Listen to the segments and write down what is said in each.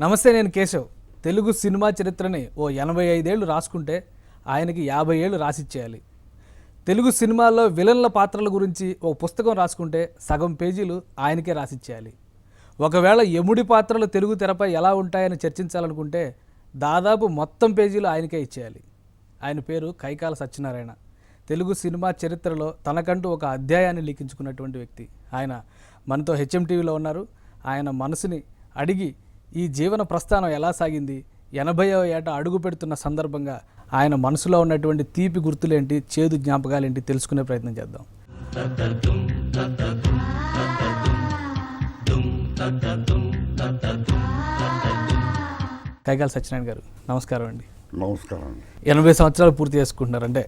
నమస్తే, నేను కేశవ్. తెలుగు సినిమా చరిత్రని ఓ 85 ఏళ్ళు రాసుకుంటే ఆయనకి 50 ఏళ్ళు రాసిచ్చేయాలి. తెలుగు సినిమాల్లో విలన్ల పాత్రల గురించి ఓ పుస్తకం రాసుకుంటే సగం పేజీలు ఆయనకే రాసిచ్చేయాలి. ఒకవేళ యముడి పాత్రలు తెలుగు తెరపై ఎలా ఉంటాయని చర్చించాలనుకుంటే దాదాపు మొత్తం పేజీలు ఆయనకే ఇచ్చేయాలి. ఆయన పేరు కైకాల సత్యనారాయణ. తెలుగు సినిమా చరిత్రలో తనకంటూ ఒక అధ్యాయాన్ని లిఖించుకున్నటువంటి వ్యక్తి. ఆయన మనతో హెచ్ఎంటీవీలో ఉన్నారు. ఆయన మనసుని అడిగి ఈ జీవన ప్రస్థానం ఎలా సాగింది, 80వ ఏట అడుగు పెడుతున్న సందర్భంగా ఆయన మనసులో ఉన్నటువంటి తీపి గుర్తులేంటి, చేదు జ్ఞాపకాలేంటి తెలుసుకునే ప్రయత్నం చేద్దాం. కైకాల సత్యనారాయణ గారు, నమస్కారం అండి. నమస్కారం. 80 సంవత్సరాలు పూర్తి చేసుకుంటున్నారు అంటే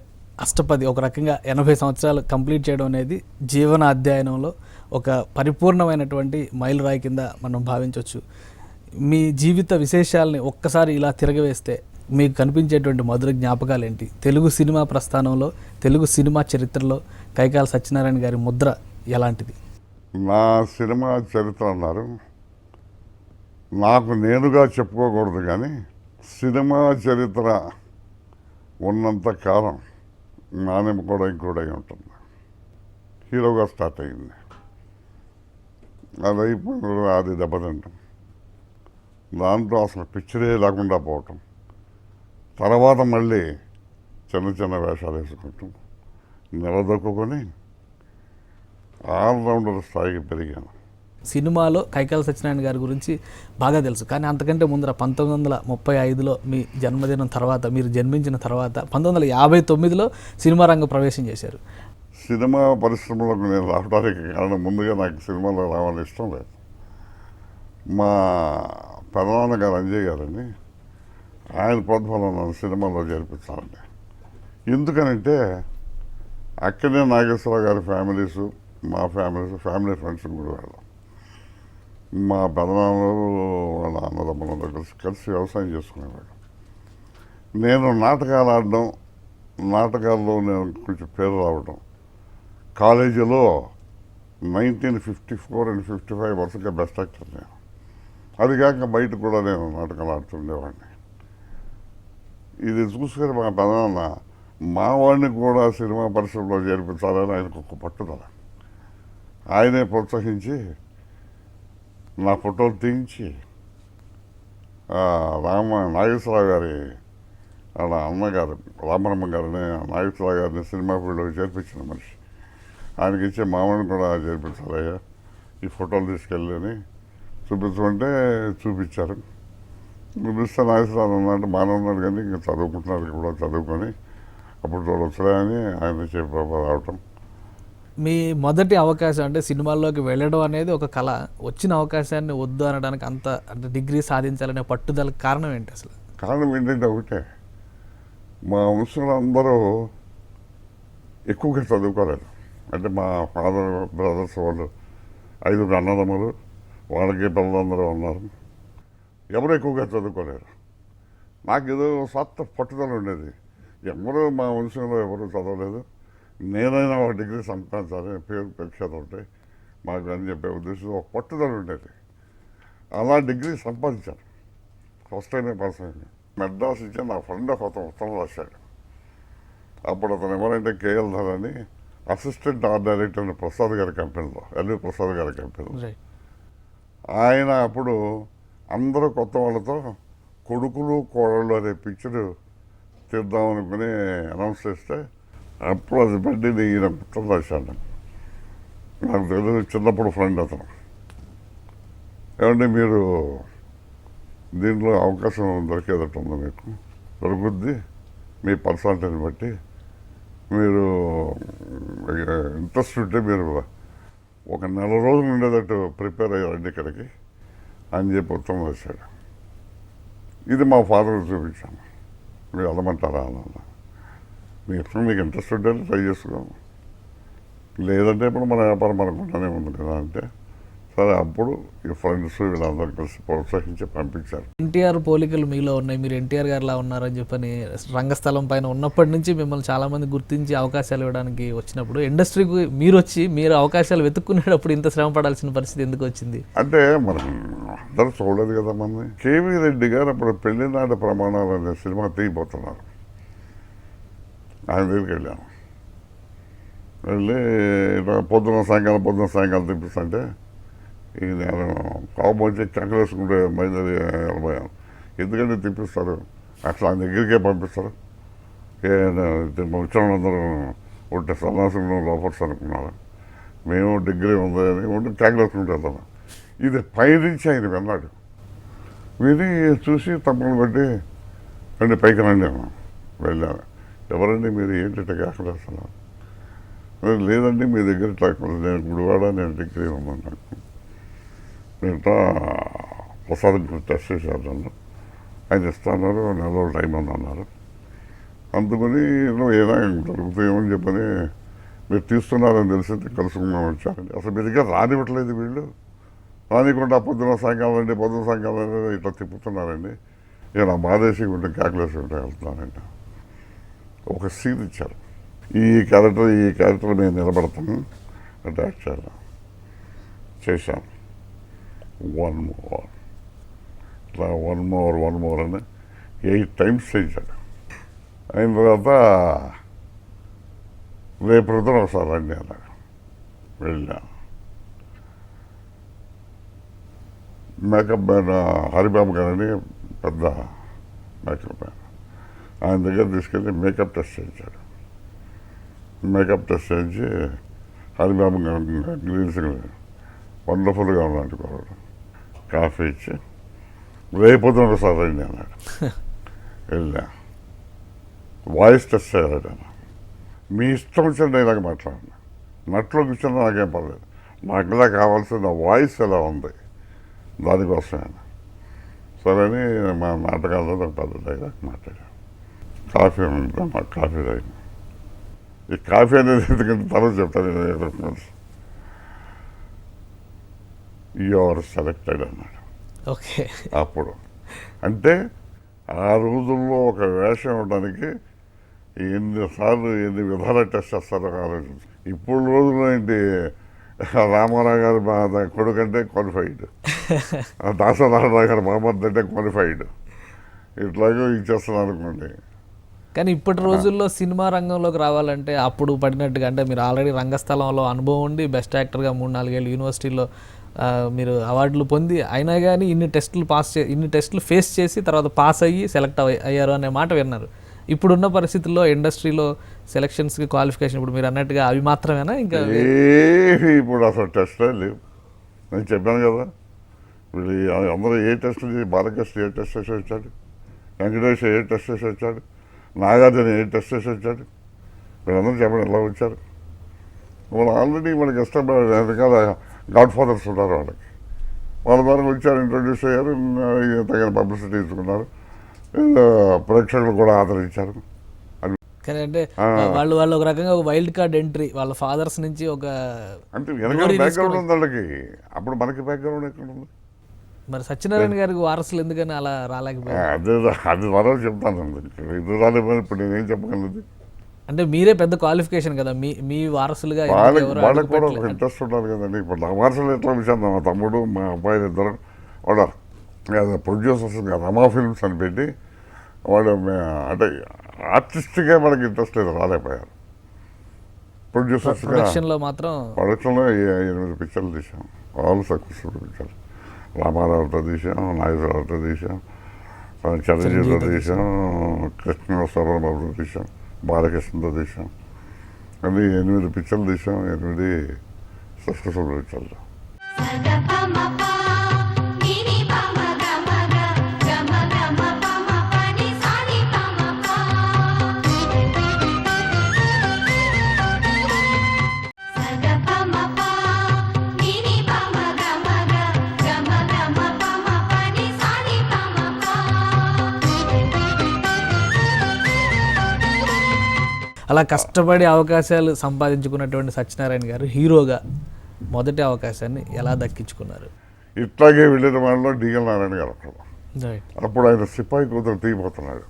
అష్టపది. ఒక రకంగా 80 సంవత్సరాలు కంప్లీట్ చేయడం అనేది జీవన అధ్యయనంలో ఒక పరిపూర్ణమైనటువంటి మైలురాయి కింద మనం భావించవచ్చు. మీ జీవిత విశేషాలని ఒక్కసారి ఇలా తిరగవేస్తే మీకు కనిపించేటువంటి మధుర జ్ఞాపకాలు ఏంటి? తెలుగు సినిమా ప్రస్థానంలో, తెలుగు సినిమా చరిత్రలో కైకాల సత్యనారాయణ గారి ముద్ర ఎలాంటిది? నా సినిమా చరిత్ర అన్నారు, నాకు నేనుగా చెప్పుకోకూడదు, కానీ సినిమా చరిత్ర ఉన్నంత కాలం నానేమ కూడా ఇంకోడై ఉంటుంది. హీరోగా స్టార్ట్ అయింది, అది అయిపోయిన అది దెబ్బతింటాం, దాంట్లో అసలు పిక్చరే లేకుండా పోవటం, తర్వాత మళ్ళీ చిన్న చిన్న వేషాలు వేసుకుంటాం, నిలదొక్కుని ఆల్రౌండర్ స్థాయికి పెరిగాను. సినిమాలో కైకాల సత్యనారాయణ గారి గురించి బాగా తెలుసు, కానీ అంతకంటే ముందర 1935లో మీ జన్మదినం తర్వాత, మీరు జన్మించిన తర్వాత 1959లో సినిమా రంగ ప్రవేశం చేశారు. సినిమా పరిశ్రమలోకి నేను రావడానికి కారణం, ముందుగా నాకు సినిమాలో రావాలని ఇష్టం లేదు. మా పెదనాన్న గారు అంజయ్ గారని, ఆయన ప్రోద్బలం నన్ను సినిమాలో చేర్పించాలండి. ఎందుకనంటే అక్కడే నాగేశ్వరరావు గారి ఫ్యామిలీసు, మా ఫ్యామిలీ ఫ్రెండ్స్ కూడా వెళ్ళాం. మా పెదనాన్నలు వాళ్ళ అన్నదమ్ములందరూ కలిసి వ్యవసాయం చేసుకునేవాడు. నేను నాటకాలు ఆడడం, నాటకాల్లో నేను కొంచెం పేరు రావడం, కాలేజీలో 1954 and 55 వరుసగా బెస్ట్ యాక్టర్ నేను. అది కాక బయట కూడా నేను నాటకాలు ఆడుతుండేవాడిని. ఇది చూసుకొని మా పెదనాన్న మా వాడిని కూడా సినిమా పరిశ్రమలో చేర్పించాలని ఆయనకు ఒక పట్టుదల. ఆయనే ప్రోత్సహించి నా ఫోటోలు తీయించి నాగేశ్వరరావు గారి వాళ్ళ అన్నగారు రామరమ్మ గారిని, నాగేశ్వరరావు గారిని సినిమా ఫీల్డ్లోకి చేర్పించిన మనిషి. ఆయనకి ఇచ్చే మామూలు కూడా చేర్పించాలయ్యా, ఈ ఫోటోలు తీసుకెళ్ళి అని చూపించమంటే చూపించారు. చూపిస్తే నాగేశ్వరరావు అన్నట్టు బాగానే ఉన్నాడు, కానీ ఇంకా చదువుకుంటున్నారు కూడా, చదువుకొని అప్పుడు వచ్చాయని ఆయన చెప్పి రావటం. మీ మొదటి అవకాశం అంటే సినిమాల్లోకి వెళ్ళడం అనేది ఒక కళ, వచ్చిన అవకాశాన్ని వద్దు అనడానికి అంత అంటే డిగ్రీ సాధించాలనే పట్టుదల కారణం ఏంటి అసలు? కారణం ఏంటంటే ఒకటే, మా వంశంలో అందరూ ఎక్కువగా చదువుకోలేదు. అంటే మా ఫాదర్ బ్రదర్స్ వాళ్ళు 5 అన్నదమ్ములు, వాళ్ళకి పిల్లలందరూ ఉన్నారు, ఎవరు ఎక్కువగా చదువుకోలేరు. నాకు ఏదో సొంత పట్టుదల ఉండేది. ఎవరు మా వంశంలో ఎవరు చదవలేదు, నేనైనా ఒక డిగ్రీ సంపాదించాలి, పేరు ప్రఖ్యాత ఉంటాయి మాకు అని చెప్పే ఉద్దేశంలో ఒక పట్టుదల ఉండేది. అలా డిగ్రీ సంపాదించాను. ఫస్ట్ టైమే పాస్ అయింది. మెడ్రాస్ ఇచ్చే నా ఫ్రెండ్ ఒక ఉత్తరం రాశాడు. అప్పుడు అతను ఎవరంటే కేఎల్ ధర్ అని, అసిస్టెంట్ ఆర్ట్ డైరెక్టర్ ప్రసాద్ గారి కంపెనీలో, ఎల్వి ప్రసాద్ గారి కంపెనీలో. ఆయన అప్పుడు అందరూ కొత్త వాళ్ళతో కొడుకులు కోడళ్ళు అనే పిక్చర్ తీద్దామనుకుని అనౌన్స్ చేస్తే అప్పుడు అది పెట్టి ఈయన పుస్తకం రాశాను. నాకు తెలియదు, చిన్నప్పుడు ఫ్రెండ్ అతను. ఏమంటే మీరు దీంట్లో అవకాశం దొరికేదట్టు ఉందో, మీకు దొరుకుద్ది, మీ పర్సనాలిటీని బట్టి మీరు ఇంట్రెస్ట్ ఉంటే మీరు ఒక 4 రోజులు ఉండేటట్టు ప్రిపేర్ అయ్యారండి ఇక్కడికి అని చెప్పి ఉత్తరం రాశాడు. ఇది మా ఫాదర్ చూపించాను. మీరు వెళ్ళమంటారా అన్న, మీకు ఇంట్రెస్ట్ ఉంటే ట్రై చేసుకో, లేదంటే ఇప్పుడు మన వ్యాపారం మనకుండానే ఉంది కదా అంటే, సరే అప్పుడు ఈ ఫ్రెండ్స్ వీళ్ళందరూ కలిసి ప్రోత్సహించి పంపించారు. ఎన్టీఆర్ పోలికలు మీలో ఉన్నాయి, మీరు ఎన్టీఆర్ గారిలా ఉన్నారని చెప్పని రంగస్థలం పైన ఉన్నప్పటి నుంచి మిమ్మల్ని చాలామంది గుర్తించి అవకాశాలు ఇవ్వడానికి వచ్చినప్పుడు ఇండస్ట్రీకి మీరు అవకాశాలు వెతుక్కునేటప్పుడు ఇంత శ్రమ పడాల్సిన పరిస్థితి ఎందుకు వచ్చింది? అంటే మనం అందరూ చూడలేదు కదా మంది. కేవీ రెడ్డి గారు అప్పుడు పెళ్లినాటి ప్రమాణాలు అనే సినిమా తీయబోతున్నారు. ఆయన దగ్గరికి వెళ్ళాను. వెళ్ళి ఇట్లా పొద్దున సాయంకాలం తిప్పిస్తుంటే ఇక నేను కాకపోతే చక్కలేసుకుంటే బయలుదేరి వెళ్ళిపోయాను. ఎందుకంటే తిప్పిస్తారు, అట్లా ఆయన దగ్గరికే పంపిస్తారు. వచ్చిన అందరూ ఉంటే సన్నాసులు లోపర్స్ అనుకున్నారు. మేము డిగ్రీ ఉందని ఉంటే చక్కలేసుకుంటూ వెళ్తాను. ఇది పైనుంచి ఆయన విన్నాడు. విని చూసి తప్పులు బట్టి రండి పైకి రండి అన్నాను. వెళ్ళాను. ఎవరండి మీరు ఏంటంటే కేకలేస్తున్నారు? లేదండి మీ దగ్గర ఇట్లా నేను గుడివాడ, నేను డిగ్రీ ఉన్నాను. నాకు మిగతా ప్రసాద్ టెస్ట్ చేశారు నన్ను. ఆయన ఇస్తున్నారు, నెల రోజులు టైం ఉందన్నారు. అందుకని ఏదైనా దొరుకుతాయేమని చెప్పని మీరు తీస్తున్నారని తెలిసింది కలుసుకున్నాం వచ్చారండి. అసలు మీ దగ్గర రానివ్వట్లేదు వీళ్ళు. రానికుండా పొద్దున సాయంకాలం ఇట్లా తిప్పుతున్నారండి. ఇక నా బాధేసి ఉంటే క్యాకులేసి ఉంటే వెళ్తున్నానండి. ఒక సీన్ ఇచ్చారు. ఈ క్యారెక్టర్ నేను నిలబడతాను అంటే యాక్చువల్గా చేశాను. వన్ మోర్ అని 8 times చేశాడు. అయిన తర్వాత రేపు రుద్రం ఒకసారి రండి అన్నాడు. వెళ్ళాను. మేకప్ మ్యాన్ హరిబాబు గారని పెద్ద మేకప్ మ్యాన్, ఆయన దగ్గర తీసుకెళ్ళి మేకప్ టెస్ట్ చేయించాడు. మేకప్ టెస్ట్ చేయించి హరిబాబు గ్రీన్స్ వండర్ఫుల్గా ఉన్నాడు కోరాడు. కాఫీ ఇచ్చి రేపొద్దున ఒకసారి రండి అన్నాడు. వెళ్ళా. వాయిస్ టెస్ట్ చేయాలి. మీ ఇష్టం వచ్చిన డైలాగ్ మాట్లాడండి, నట్లో కూర్చున్నా నాకేం పర్లేదు, నాకు ఇలా కావాల్సిన వాయిస్ ఎలా ఉంది దానికోసమే. సరే అని మా నాటకాల్లో ఒక పెద్ద డైలాగ్ మాట్లాడాను. కాఫీ ఉంటే మాకు కాఫీ తాగింది. ఈ కాఫీ అనేది ఎందుకంటే తర్వాత చెప్తాను. యు ఆర్ సెలెక్టెడ్ అన్నాడు. ఓకే. అప్పుడు అంటే ఆ రోజుల్లో ఒక వేషం ఇవ్వడానికి ఎన్ని విధాల టెస్ట్ చేస్తారో ఆలోచించి. ఇప్పుడు రోజుల్లో ఏంటి, రామారావు గారి కొడుకు అంటే క్వాలిఫైడ్, దాసనారాయణ గారి మహమ్మద్ అంటే క్వాలిఫైడ్, ఇట్లాగో ఇచ్చేస్తున్నారు అనుకోండి. కానీ ఇప్పటి రోజుల్లో సినిమా రంగంలోకి రావాలంటే అప్పుడు పడినట్టుగా, అంటే మీరు ఆల్రెడీ రంగస్థలంలో అనుభవం ఉండి బెస్ట్ యాక్టర్గా 3-4 ఏళ్ళు యూనివర్సిటీలో మీరు అవార్డులు పొంది, అయినా కానీ ఇన్ని టెస్టులు ఫేస్ చేసి తర్వాత పాస్ అయ్యి సెలెక్ట్ అయ్యారు అనే మాట విన్నారు. ఇప్పుడున్న పరిస్థితుల్లో ఇండస్ట్రీలో సెలక్షన్స్కి క్వాలిఫికేషన్ ఇప్పుడు మీరు అన్నట్టుగా అవి మాత్రమేనా? ఇంకా ఇప్పుడు అసలు టెస్టే లేవు. నేను చెప్పాను కదా, వీళ్ళు అందరూ ఏ టెస్ట్ బాలకృష్ణ ఏ టెస్ట్ చేసి వచ్చాడు, వెంకటేష్ ఏ టెస్ట్ చేసి వచ్చాడు, నాగార్జున ఏ టెస్ట్ చేసి వచ్చాడు, వీళ్ళందరూ చెప్పండి ఎలా వచ్చారు. వాళ్ళు ఆల్రెడీ మనకి ఇష్టం రకాల గాడ్ ఫాదర్స్ ఉన్నారు. వాళ్ళ ద్వారా వచ్చారు, ఇంట్రొడ్యూస్ అయ్యారు, తగిన పబ్లిసిటీ తీసుకున్నారు, ప్రేక్షకులు కూడా ఆదరించారు. కానీ అంటే వాళ్ళు ఒక రకంగా ఒక వైల్డ్ కార్డ్ ఎంట్రీ, వాళ్ళ ఫాదర్స్ నుంచి ఒక అంటే వెనకాల బ్యాక్గ్రౌండ్ ఉంది వాళ్ళకి. అప్పుడు మనకి బ్యాక్గ్రౌండ్ ఎక్కడ ఉంది? మరి సత్యనారాయణ గారికి వారసులు ఎందుకని అలా రాలేకపోయారు? అది త్వరగా చెప్తాను. ఇది రాలేకపోయినా ఇప్పుడు నేనేం చెప్పగలదు. అంటే మీరే పెద్ద క్వాలిఫికేషన్ కదా, మీ వారసులుగా వాళ్ళకి కూడా ఒక ఇంట్రెస్ట్ ఉండాలి కదండి. ఇప్పుడు నా వారసులు ఎట్లా విషయం, మా తమ్ముడు మా అబ్బాయిలు ఇద్దరు వాడు ప్రొడ్యూసర్స్ రమా ఫిల్మ్స్ అని పెట్టి వాడు అంటే ఆర్టిస్ట్గా మనకి ఇంట్రెస్ట్ లేదు, రాలేకపోయారు. ప్రొడ్యూసర్స్గా ప్రొడక్షన్లో మాత్రం ప్రొడక్షన్లో 8 పిక్చర్లు తీసాం. ఆల్ సక్సెస్ఫుల్ పిక్చర్లు. రామారావుతో తీసాం, నాగేశ్వరరావుతో తీసాం, చిరంజీవితో తీసాం, కృష్ణేశ్వరరావుతో తీసాం, బాలకృష్ణతో తీసాం. అది 8 పిక్చర్లు తీసాం. 8 సక్సెస్ఫుల్ పిక్చర్లు. అలా కష్టపడి అవకాశాలు సంపాదించుకున్నటువంటి సత్యనారాయణ గారు హీరోగా మొదటి అవకాశాన్ని ఎలా దక్కించుకున్నారు? ఇట్లాగే వెళ్ళిన వాళ్ళలో డిఎల్ నారాయణ గారు అక్కడ. రైట్. అప్పుడు ఆయన సిపాయి కూతురు తీయబోతున్నాడు.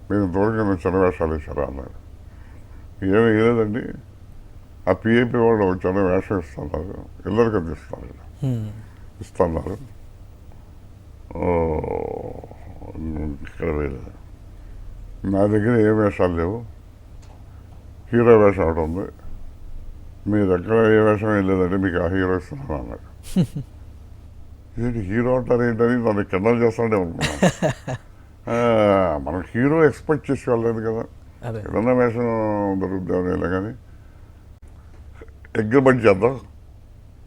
మీరు దూరంగా చిన్న వేషాలు వేశారా అన్నాడు. ఏమీ లేదండి, ఆ పిఏపీ వాళ్ళు చిన్న వేషం ఇస్తున్నారు, ఇల్లరికి తీస్తున్నారు, ఇస్తున్నారు. ఇక్కడ వేయలేదు. నా దగ్గర ఏ వేషాలు లేవు, హీరో వేషం ఒకటి ఉంది, మీ దగ్గర ఏ వేషం ఏం లేదండి, మీకు ఆ హీరో ఇస్తున్నాను అన్నాడు. ఏంటి హీరో అంటారు ఏంటని నన్ను కింద చేస్తాడే అనుకున్నాను. మనం హీరో ఎక్స్పెక్ట్ చేసి వెళ్ళలేదు కదా, అదే ఏదన్నా వేషం దొరుకుతామని ఇలా కానీ అగ్రిమెంట్ చేద్దాం,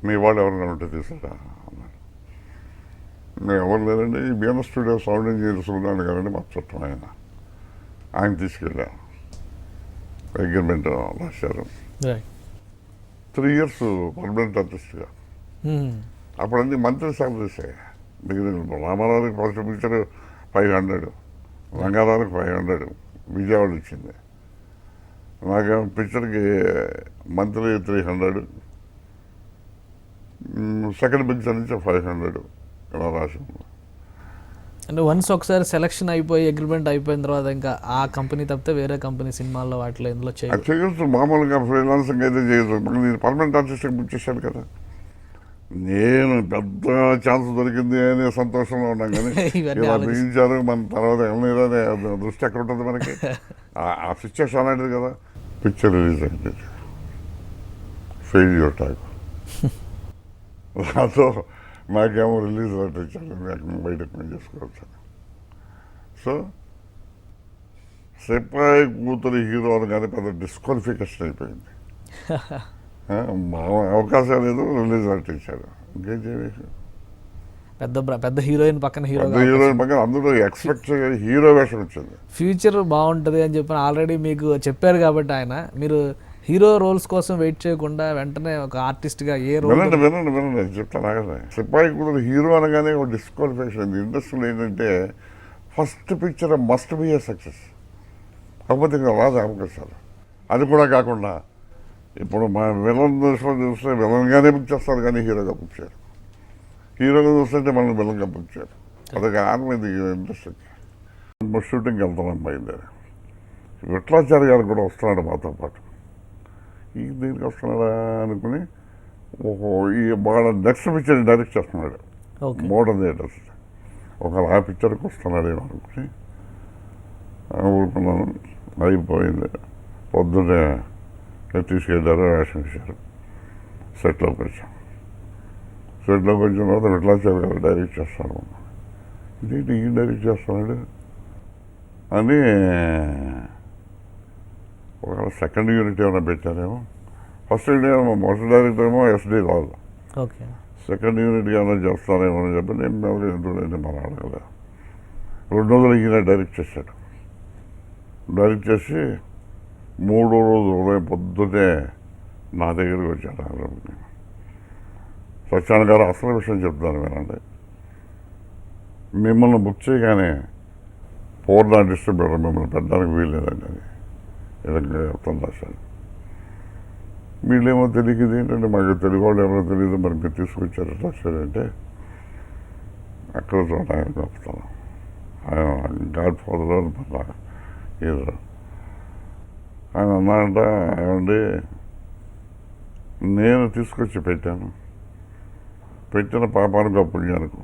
మీ వాళ్ళు ఎవరైనా ఉంటే తీసుకురా అన్నాడు. మేము ఎవరు లేదండి, ఈ BN studio sound engineer Suryanarayana గారండి మా చుట్టం ఆయన తీసుకెళ్ళాను. అగ్రిమెంట్ రాశారు. రైట్. 3 years పర్మనెంట్ ఆర్టిస్ట్గా. అప్పుడు అన్ని మంత్రి సాలరీస్ డిగ్రీ. రామారావుకి ఫస్ట్ పిక్చర్ 500, రంగారావుకి 500 విజయవాడ వచ్చింది. నాకు పిక్చర్కి మంత్లీ 300, సెకండ్ పిక్చర్ నుంచి 500 ఇలా రాసి ఉంది. అంటే వన్స్ ఒకసారి సెలక్షన్ అయిపోయి అగ్రిమెంట్ అయిపోయిన తర్వాత ఇంకా ఆ కంపెనీ తప్పితే వేరే కంపెనీ సినిమాల్లో వాటిలో ఇందులో అది చేయదు. చేయొచ్చు, మామూలుగా ఫ్రీలాన్సింగ్ అయితే చేయొచ్చు. నేను పర్మనెంట్ ఆర్టిస్ట్కి బుక్ చేశాను కదా. నేను పెద్ద ఛాన్స్ దొరికింది అనే సంతోషంలో ఉన్నాం కానీ ఇవన్నీ ఇలా ఆలోచిస్తే. బిగించారు మన తర్వాత ఏమైనా దృష్టి ఎక్కడ ఉంటుంది మనకి. ఆ సిచ్యువేషన్ అలాంటిది కదా. పిక్చర్ రిలీజ్ అయింది, ఫెయిల్యూర్ టైప్. దాంతో నాకేమో రిలీజ్ లెటర్ ఇచ్చాను, బయటకు మేము చేసుకోవచ్చు. సో సిపాయి కూతురు హీరో అని కానీ పెద్ద డిస్క్వాలిఫికేషన్ అయిపోయింది. మా అవకాశం లేదు, రిలీజ్ లెటర్ ఇచ్చాడు, ఇంకేం చేయలేదు. పెద్ద హీరోయిన్ పక్కన హీరో పెద్ద హీరోయిన్ పక్కన అందరూ ఎక్స్పెక్ట్ హీరో వేషం వచ్చింది. ఫ్యూచర్ బాగుంటుంది అని చెప్పి ఆల్రెడీ మీకు చెప్పారు కాబట్టి ఆయన, మీరు హీరో రోల్స్ కోసం వెయిట్ చేయకుండా వెంటనే ఒక ఆర్టిస్ట్గా ఏ రోల్. వినండి చెప్తాను ఆగండి. సిపాయి కూతురు హీరో అనగానే ఒక డిస్క్వాలిఫికేషన్. ఇండస్ట్రీలో ఏంటంటే first picture must be A success, కాకపోతే ఇంకా రాదు అవకాశాలు. అది కూడా కాకుండా ఇప్పుడు మా విలన్ దృష్టిలో చూస్తే విలన్గానే బుక్ చేస్తారు కానీ హీరోగా బుక్ చేయరు. హీరోగా చూస్తుంటే మనం విలన్గా బుక్ చేయరు. అదొక ఆనందం ఇండస్ట్రీకి. షూటింగ్కి వెళ్తున్నాం బయలుదేరి. విట్లాచారి గారు కూడా వస్తున్నాడు మాతో పాటు. ఈ దీనికి వస్తున్నాడా అనుకుని ఈ వాళ్ళ నెక్స్ట్ పిక్చర్ డైరెక్ట్ చేస్తున్నాడు, ఓకే. Modern theatres. ఒక ఆ పిక్చర్కి వస్తున్నాడేమో అనుకుని ఊరుకున్నాను. అయిపోయింది. పొద్దున్నే తీసుకెళ్ళారు, వేషం ఇచ్చారు. సెట్లోకి వచ్చాం. సెట్లోకి వచ్చిన తర్వాత విట్లాచారి గారు డైరెక్ట్ చేస్తాడు. ఇదేంటి ఈ డైరెక్ట్ చేస్తున్నాడు అని ఒకవేళ సెకండ్ యూనిట్ ఏమైనా పెట్టారేమో. ఫస్ట్ మొదటి డైరెక్టర్ ఏమో SD రాదు, ఓకే. సెకండ్ యూనిట్ ఏమైనా చేస్తారేమో అని చెప్పి నేను ఎందుకంటే మనం అడగలేదు. 2 రోజులు ఈయన డైరెక్ట్ చేశాడు. డైరెక్ట్ చేసి 3వ రోజు ఉదయం పొద్దునే నా దగ్గరికి వచ్చాడు. సత్యాన గారు అసలు విషయం చెప్తాను వినండి. మిమ్మల్ని బుక్ చేయగానే పూర్ణ డిస్ట్రిబ్యూటర్ మిమ్మల్ని పెట్టడానికి వీల్లేదండి అని ఇలా చెప్తాను రాశాను. వీళ్ళేమో తెలియదు ఏంటంటే మాకు తెలుగు వాళ్ళు ఎవరో తెలియదు, మనకి తీసుకొచ్చారు రాశారంటే అక్కడ చోట ఆయన చెప్తాను. ఆయన గాడ్ ఫాదర్ ఏదో ఆయన అన్నాడంట, ఏమండి నేను తీసుకొచ్చి పెట్టిన పాపానికి అపుణ్యానికి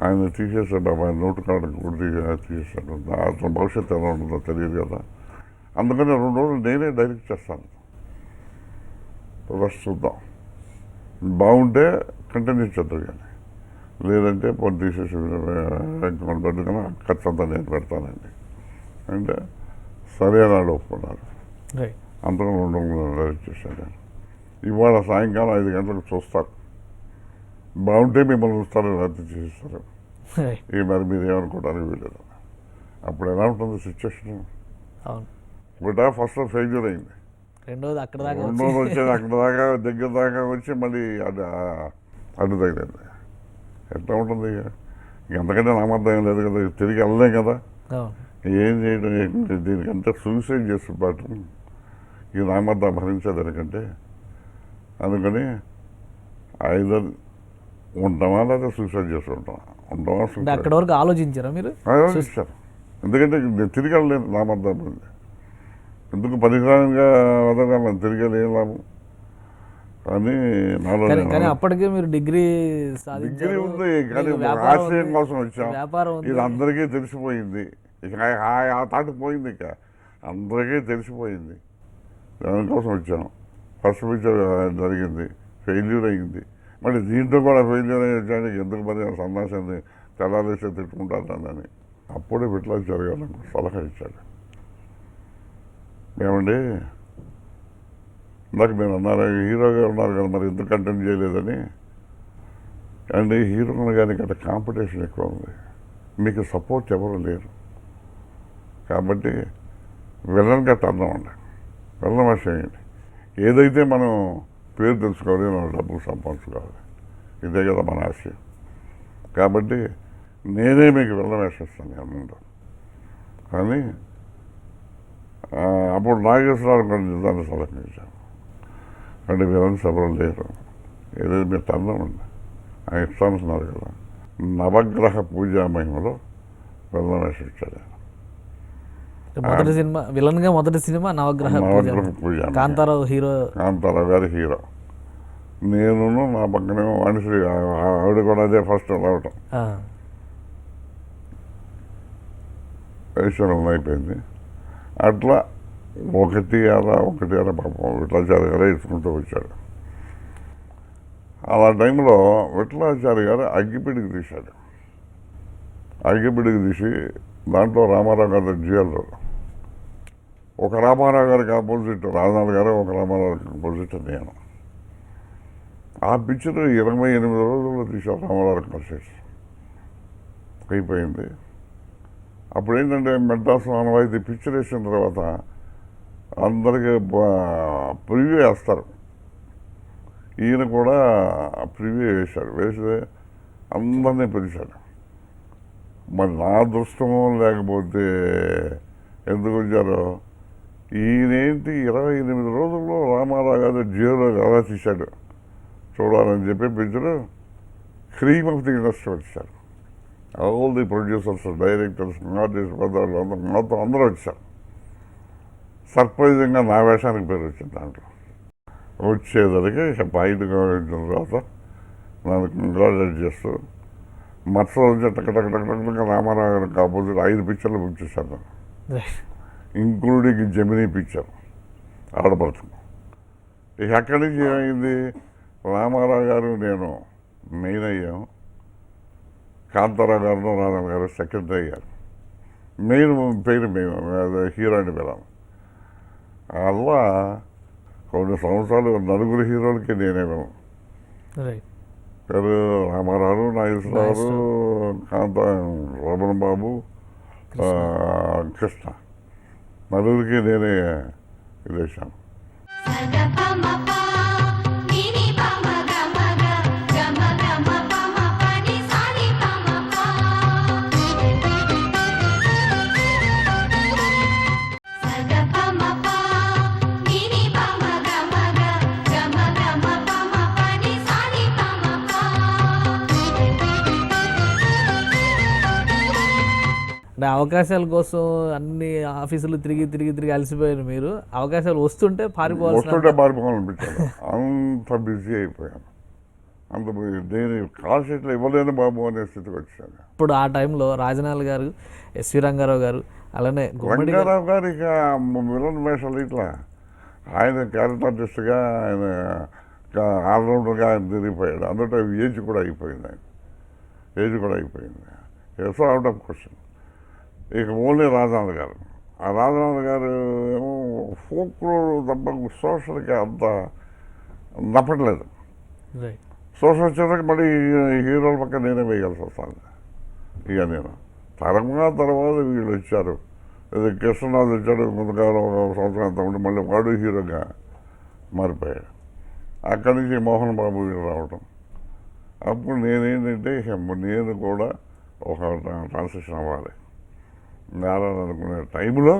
ఆయన తీసేశాడు. ఆయన నోటు కాడకు కూడా తీసేశాడు. అతను భవిష్యత్తు ఎలా ఉంటుందో తెలియదు కదా, అందుకని 2 రోజులు నేనే డైరెక్ట్ చేస్తాను, రష్ చూద్దాం, బాగుంటే కంటిన్యూ చేద్దాం, కానీ లేదంటే పొద్దు తీసేసి పెట్టుకుని ఖర్చు అంతా నేను పెడతానండి అంటే సరే అని ఒప్పుకున్నారు. అంతగా 2 రోజులు డైరెక్ట్ చేశాను నేను. ఇవాళ సాయంకాలం 5 గంటలకు చూస్తారు, బాగుంటే మిమ్మల్ని చూస్తారు, రద్దు చేస్తారు. ఇక మరి మీరు ఏమనుకోవడానికి వీలేదు. అప్పుడు ఎలా ఉంటుంది సిచ్యువేషన్? ఒకటా ఫస్ట్ ఫెయిల్యూర్ అయింది, రెండోది వచ్చేది అక్కడ దాకా దగ్గర దాకా వచ్చి మళ్ళీ అడ్డు తగిలింది. ఎట్లా ఉంటుంది? ఎంతకంటే నామర్థం లేదు కదా, తిరిగి వెళ్ళలేం కదా, ఏం చేయడం. దీనికంటే సూసైడ్ చేస్తూ పాటు ఈ నామర్థం భరించేదానికంటే అందుకని ఐదర్ ఉంటామా లేదా సూసైడ్ చేసుకుంటామా, ఉంటామా అంటే సూసైడ్ అక్కడ వరకు ఆలోచించారా మీరు? ఆలోచిస్తారు. ఎందుకంటే నేను తిరిగి వెళ్ళలేదు, నా మద్దతు ఉంది. ఎందుకు పనికిరానిగా వదలగలను, తిరిగి ఏం లాభం కానీ నాలో కానీ అప్పటికే మీరు డిగ్రీ డిగ్రీ సాధించారు, ఉంది. కానీ మీకు ఒక వ్యాపారం ఆశ్రయం ఉంది, కోసం వచ్చాం. వ్యాపారం ఉంది. ఇది అందరికీ తెలిసిపోయింది. ఇక ఆ తాటి పోయింది, ఇక అందరికీ తెలిసిపోయింది. దానికోసం వచ్చాం. ఫస్ట్ పిక్చర్ జరిగింది, ఫెయిల్యూర్ అయ్యింది. మళ్ళీ దీంట్లో కూడా ఫెయిల్యూర్ అయ్యి వచ్చాను. ఎందుకు మరి సన్నాసాన్ని తెల్లారేసే తిట్టుకుంటానని అప్పుడే విఠలాచార్య గారు నాకు సలహా ఇచ్చాడు. ఏమండి ఇందాక మీరు అన్నారు హీరోగా ఉన్నారు కదా, మరి ఎందుకు కంటెంట్ చేయలేదని. అండ్ హీరోలు కానీ ఇక్కడ కాంపిటీషన్ ఎక్కువ ఉంది, మీకు సపోర్ట్ ఎవరు లేరు. కాబట్టి విలన్గా టర్నవ్వండి. విలన్ విషయం ఏంటి, ఏదైతే మనం పేరు తెలుసుకోవాలి, మనం డబ్బులు సంపాదించుకోవాలి, ఇదే కదా మన ఆశయం. కాబట్టి నేనే మీకు విలన్ వేసేస్తాను నేను ముందు. కానీ అప్పుడు నాగేశ్వరరావు కూడా నిజాన్ని సలహించాను. అంటే విలన్స్ ఎవరు లేరు, ఏదైతే మీరు టర్నవ్వండి. ఆయన ఇస్తానున్నారు కదా, నవగ్రహ పూజా మహిమలో విలన్ వేసి ఇచ్చాడు. మొదటి సినిమా విలన్ గా, మొదటి సినిమా నవగ్రహ పూజ, కాంతారావు హీరో, కాంతారావు గారి హీరో. నేను నా పక్కనే మనిషి, ఆవిడ కూడా అదే ఫస్ట్ రావటం. ఐశ్వర్యం అయిపోయింది. అట్లా ఒకటి అలా పాపం విఠలాచార్య గారే ఇచ్చుకుంటూ వచ్చాడు. అలా టైంలో విఠలాచార్య గారు అగ్గిపిడికి తీశాడు. అగ్గిపిడికి తీసి దాంట్లో రామారావు గారి డ్యూయల్, ఒక రామారావు గారికి ఆపోజిట్ రాజనాథ్ గారు, ఒక రామారావు గారికి ఆపోజిట్ నేను. ఆ పిక్చర్ 28 రోజుల్లో తీశారు రామారావు కలిసి అయిపోయింది. అప్పుడు ఏంటంటే మెడ్రాస్ ఆనవాయితీ పిక్చర్ వేసిన తర్వాత అందరికీ ప్రివ్యూ వేస్తారు. ఈయన కూడా ప్రివ్యూ వేశాడు. వేసి అందరినీ పిలిచాడు. మరి నా దృష్టమో లేకపోతే ఎందుకు వచ్చారో, ఈయనేంటి 28 రోజుల్లో రామారావు గారు జీరో ఎలా తీశాడు చూడాలని చెప్పి picture cream of the industry వచ్చారు. All the producers, directors, artist పెద్దవాళ్ళు మొత్తం అందరూ వచ్చారు. సర్ప్రైజింగ్గా నా వేషానికి పేరు వచ్చింది. దాంట్లో వచ్చేసరికి ఇక బయటకు వచ్చిన తర్వాత నన్ను కంగ్రాచులేట్ చేస్తూ మత్స్య నుంచి టక్కటక్కటక్కగా రామారావు గారికి ఆపోజిట్ 5 పిక్చర్లు బుక్ చేశాను, ఇంక్లూడింగ్ జెమినీ పిక్చర్ ఆడపడుతు. ఇక అక్కడి నుంచి ఏమైంది, రామారావు గారు నేను మెయిన్ అయ్యాం, కాంతారావు గారు రాధారావు గారు సెకండరీ అయ్యారు. మెయిన్ పేరు మేము హీరోయిన్ పిల్లలు. అలా కొన్ని సంవత్సరాలు నలుగురు హీరోలకి నేనే పేరు, రామారావు, నాగేశ్వరరావు, రమణ బాబు, కృష్ణ, నలుగురికి నేనే ఇదేశాను. అంటే అవకాశాల కోసం అన్ని ఆఫీసులు తిరిగి తిరిగి తిరిగి అలసిపోయారు మీరు. అవకాశాలు వస్తుంటే పారిపోవాలనిపించాను. అంత బిజీ అయిపోయాను. అంత నేను కాల్ షీట్లు ఇవ్వలేను బాబు అనే స్థితికి వచ్చాను. ఇప్పుడు ఆ టైంలో రాజనాల్ గారు, ఎస్వి రంగారావు గారు, అలానే రంగారావు గారు ఇక విలన్ వేషాలు ఇట్లా ఆయన క్యారెక్టర్ ఆర్టిస్ట్గా, ఆయన ఆల్రౌండర్గా ఆయన తిరిగిపోయాడు. అందులో ఏజ్ కూడా అయిపోయింది. Yes out of question. ఇక ఓన్లీ రాజనాథ్ గారు. ఆ రాజనాథ్ గారు ఏమో ఫోక్లోర్ తప్ప సోషల్కి అంత నప్పట్లేదు. సోషల్ వచ్చేసరికి మళ్ళీ హీరోల పక్క నేనే వేయాల్సి వస్తాను. ఇక నేను తర్వాత వీళ్ళు వచ్చారు. కృష్ణనాథ్ వచ్చాడు, ముందుగా సంవత్సరం అంతా ఉండి మళ్ళీ వాడు హీరోగా మారిపోయాడు. అక్కడి నుంచి మోహన్ బాబు వీళ్ళు రావడం. అప్పుడు నేనేంటంటే నేను కూడా ఒక ట్రాన్సాక్షన్ అవ్వాలి అనుకునే టైంలో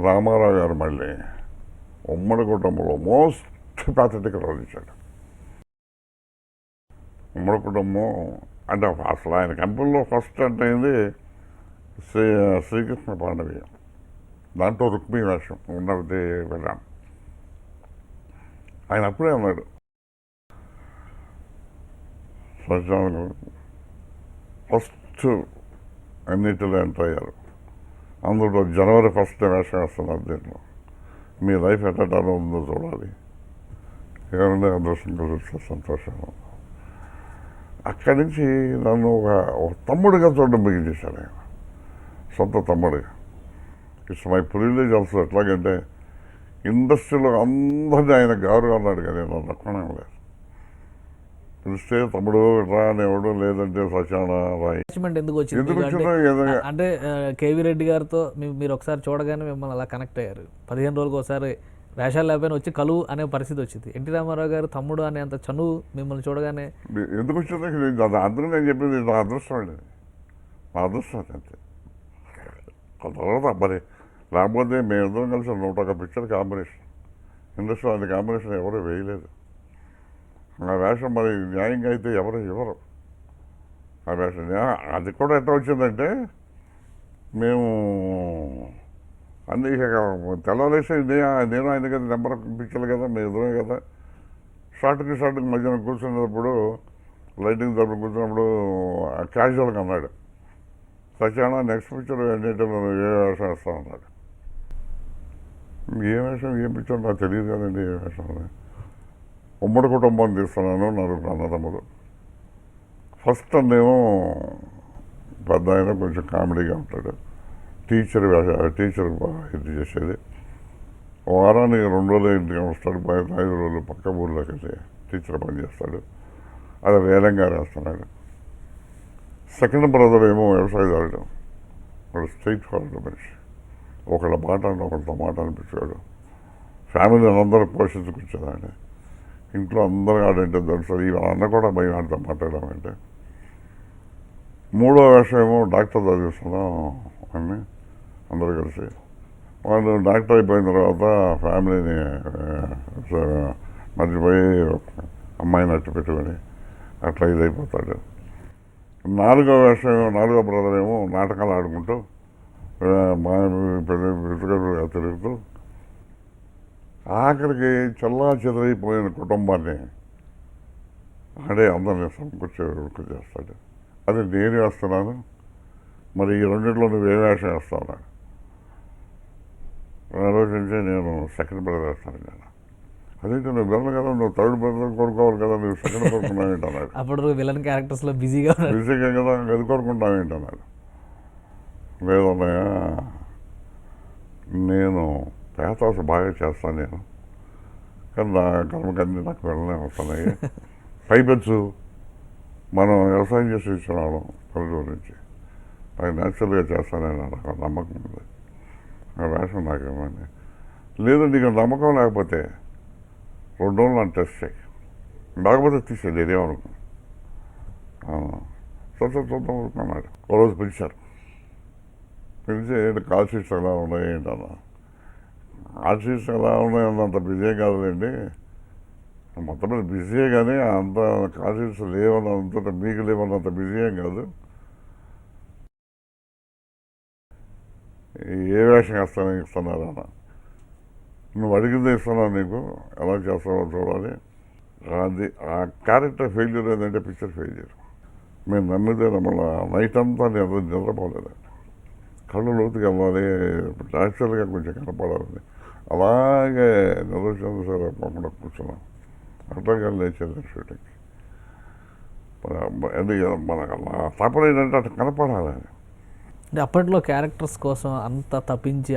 రామారావు గారు మళ్ళీ ఉమ్మడి కుటుంబంలో మోస్ట్ ప్యాథెటిక్ రోల్ ఇచ్చాడు. ఉమ్మడి కుటుంబం అంటే అసలు ఆయన కంపెనీలో ఫస్ట్ అంటే అయింది శ్రీకృష్ణ పాండవి, దాంట్లో రుక్మిణి వేషం ఉన్నది వెళ్ళాను. ఆయన అప్పుడే అన్నాడు సత్యనారాయణ ఫస్ట్ అన్నిటిలో ఎంటర్ అయ్యారు, అందులో జనవరి 1 వేషం వేస్తున్నారు, దీంట్లో మీ లైఫ్ ఎట్లా ఉందో చూడాలి, ఏమైనా అదృష్టం కలిగిస్తే సంతోషం. అక్కడి నుంచి నన్ను ఒక తమ్ముడిగా చూడడం బిగించేశాడు ఆయన, సొంత తమ్ముడిగా. It's my privilege also. ఎట్లాగంటే ఇండస్ట్రీలో అందరినీ ఆయన గారు అన్నాడు, కానీ నన్ను రక్షణ లేదు. పిలిస్తే తమ్ముడు రా అనేవాడు, లేదంటే సత్యాన రాయి. అటాచ్మెంట్ ఎందుకు వచ్చింది ఎందుకు మీకు? వచ్చిందో ఏదో అంటే కేవీ రెడ్డి గారితో మీరు ఒకసారి చూడగానే మిమ్మల్ని అలా కనెక్ట్ అయ్యారు. 15 రోజులకు ఒకసారి వేషాలు లేకపోయినా వచ్చి కలువు అనే పరిస్థితి వచ్చింది. ఎన్టీ రామారావు గారు తమ్ముడు అనే అంత చనువు మిమ్మల్ని చూడగానే ఎందుకు వచ్చిందో అందరూ నేను చెప్పింది నా అదృష్టం అండి, నా అదృష్టం అంతే. తర్వాత మరి లేకపోతే మేమిద్దరం కలిసి 101 పిక్చర్ కాంబినేషన్, ఇండస్ట్రీలో అది కాంబినేషన్ ఎవరు వేయలేదు. ఆ వేషం మరి న్యాయంగా అయితే ఎవరు ఇవ్వరు ఆ వేషం. అది కూడా ఎట్లా వచ్చిందంటే మేము అన్ని తెల్లలేసి నేను ఆయన కదా నెంబర్ పిక్చర్లు కదా, మేము ఎదురే కదా. షార్ట్కి మధ్యన కూర్చున్నప్పుడు లైటింగ్ తరపున కూర్చున్నప్పుడు క్యాజువల్గా అన్నాడు, సత్యాన నెక్స్ట్ పిక్చర్ ఎన్నిటిలో ఏ వేషం వేస్తా అన్నాడు. ఏ వేషం ఏం పిక్చర్ నాకు తెలియదు కదండి ఏ వేషం అని. ఉమ్మడి కుటుంబం తీస్తున్నాను, 4 అన్నదమ్ములు. ఫస్ట్ అన్నేమో పెద్ద ఆయన కొంచెం కామెడీగా ఉంటాడు, టీచర్ ఇది చేసేది. వారానికి 2 రోజులు ఇంటికి వస్తాడు, 5 రోజులు పక్క ఊళ్ళోకి వెళ్ళి టీచర్ పని చేస్తాడు, అది వేలంగా వేస్తున్నాడు. సెకండ్ బ్రదర్ ఏమో వ్యవసాయదారుడు, వాడు స్ట్రైట్ ఫార్వర్డ్ మనిషి, ఒకళ్ళ మాట అంటే ఒకళ్ళతో మాట అనిపించాడు. ఫ్యామిలీ అందరూ పోషించుకొచ్చేదాన్ని, ఇంట్లో అందరూ ఆడంటే తెలుసు. ఈ అన్న కూడా భయం ఆడితో మాట్లాడామంటే. మూడో వేషం ఏమో డాక్టర్ చదివిస్తున్నాం అని అందరూ కలిసి. వాళ్ళు డాక్టర్ అయిపోయిన తర్వాత ఫ్యామిలీని మర్చిపోయి అమ్మాయిని అట్టు పెట్టుకొని అట్లా ఇదైపోతాడు. నాలుగో బ్రదర్ ఏమో నాటకాలు ఆడుకుంటూ మా తిరుగుతూ ఆఖరికి చల్లా చెదరైపోయిన కుటుంబాన్ని ఆడే అందరినీ సమకూర్చే వరకు చేస్తాడు. అది నేను వేస్తున్నాను, మరి ఈ రెండింటిలో నువ్వు ఏ వేషం వేస్తావు? ఆలోచించి నేను సెకండ్ బ్రదర్ వేస్తాను. నేను అదేంటి నువ్వు వెళ్ళను కదా, నువ్వు థర్డ్ బ్రదర్ కోరుకోవాలి కదా, నువ్వు సెకండ్ కోరుకున్నావు ఏంటన్నాడు. అప్పుడు విలన్ క్యారెక్టర్స్లో బిజీగా కదా, అది కోరుకుంటావు ఏంటన్నాడు. లేదన్నయ్య, నేను పేతాసు బాగా చేస్తాను నేను, కానీ నా కర్మకన్నీ నాకు వెళ్ళనే వస్తున్నాయి. పైపెచ్చు మనం వ్యవసాయం చేసి ఇచ్చున్నాను పల్లెటూరు నుంచి, నాకు న్యాచురల్గా చేస్తానని నాకు నమ్మకం ఉంది. ఆ వేషం నాకు ఇవ్వండి. లేదు నీకు నమ్మకం లేకపోతే 2 రోజులు నన్ను టెస్ట్ చేయి, లేకపోతే తీసేది ఇదేమనుకో. చూద్దాం అనుకున్నాడు. ఓ రోజు పిలిచారు, పిలిచి ఏంటి కాల్ షీట్స్ ఎలా ఉన్నాయి ఏంటన్నా. కాల్ షీట్స్ ఎలా ఉన్నాయి అన్నంత బిజీ కాదులేండి, మొత్తం మీద బిజీయే, కానీ అంత కాల్ షీట్స్ లేవన్నంత మీకు లేవన్నంత బిజీ ఏం కాదు. ఏ వేషం ఇస్తున్నారన్న, నువ్వు అడిగిందే ఇస్తున్నావు, నీకు ఎలా చేస్తావో చూడాలి. అది ఆ క్యారెక్టర్ ఫెయిల్యూర్ ఏంటంటే పిక్చర్ ఫెయిల్యూర్. మేము నమ్మితే మళ్ళీ నైట్ అంతా నేను నిద్రపోలేదండి. కళ్ళు లోతుకి వెళ్ళాలి, న్యాచురల్గా కొంచెం కనపడాలని అలాగే నిద్రచంద్ర సార్ పోకుండా కూర్చున్నాం. అట్లాగే లేచేది షూటింగ్కి. ఎందుకు మనకు తప్పదు ఏంటంటే అట్లా కనపడాలని. అంటే అప్పట్లో క్యారెక్టర్స్ కోసం అంత తప్పించి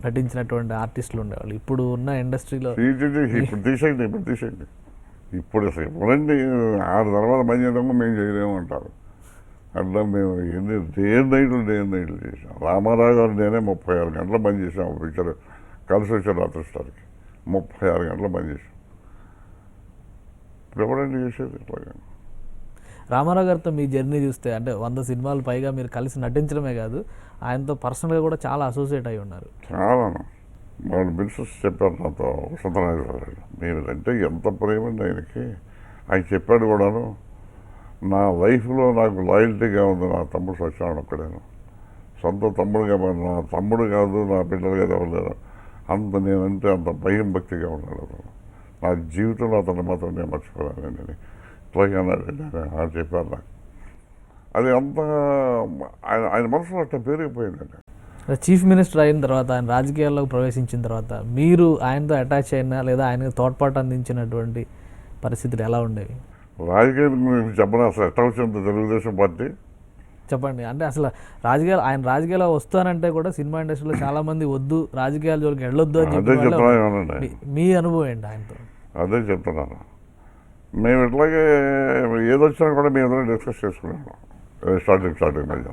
నటించినటువంటి ఆర్టిస్టులు ఉండేవాళ్ళు. ఇప్పుడు ఉన్న ఇండస్ట్రీలో ఇప్పుడు తీసేయండి ఇప్పుడు అసలు ఎప్పుడండి 6 తర్వాత పని చేయడమో మేము చేయలేము అంటారు. అట్లా మేము డే నైట్లు చేసాం. రామారావు గారు నేనే 36 గంటలు పని చేసాం. పిక్చర్ కలిసి వచ్చారు అదృష్టానికి 36 గంటలు పని చేసాం. ఇప్పుడు ఎవరండి చేసేది ఇట్లాగా. రామారావు గారితో మీ జర్నీ చూస్తే అంటే 100 సినిమాలు పైగా మీరు కలిసి నటించడమే కాదు, ఆయనతో పర్సనల్గా కూడా చాలా అసోసియేట్ అయి ఉన్నారు. చాలా వాళ్ళు బిజినెస్ చెప్పారు నాతో, వసంతరాజు గారు. మీరంటే ఎంత ప్రేమండి ఆయనకి. ఆయన చెప్పాడు కూడాను, నా లైఫ్లో నాకు లాయల్టీగా ఉంది నా తమ్ముడు సత్యనారాయణ ఒక్కడేను. సొంత తమ్ముడుగా నా తమ్ముడు కాదు, నా బిడ్డలు కాదు ఎవరు లేరు. అంత నేనంటే అంత భయం భక్తిగా ఉన్నాడు అతను. నా జీవితంలో అతను మాత్రం నేను మర్చిపోయానండి. ఇట్లాగే అన్నాడు చెప్పారు నాకు. అది అంత ఆయన మనసులో అట్లా పెరిగిపోయిందండి. చీఫ్ మినిస్టర్ అయిన తర్వాత, ఆయన రాజకీయాల్లోకి ప్రవేశించిన తర్వాత మీరు ఆయనతో అటాచ్ అయినా లేదా ఆయనకు తోడ్పాటు అందించినటువంటి పరిస్థితులు ఎలా ఉండేవి? రాజకీయం గురించి చెప్పను. అసలు ఎట్లా వచ్చింది తెలుగుదేశం పార్టీ చెప్పండి. అంటే అసలు ఆయన రాజకీయాల్లో వస్తానంటే కూడా సినిమా ఇండస్ట్రీలో చాలా మంది వద్దు, రాజకీయాల జోలికి వెళ్ళొద్దు అని అదే చెప్పి చెప్తున్నానండి. మీ అనుభవం ఏంటి ఆయనతో? అదే చెప్తున్నాను. మేము ఇట్లాగే ఏదొచ్చినా కూడా మేము ఏదైనా డిస్కస్ చేసుకున్నాము స్టార్టింగ్ మధ్య.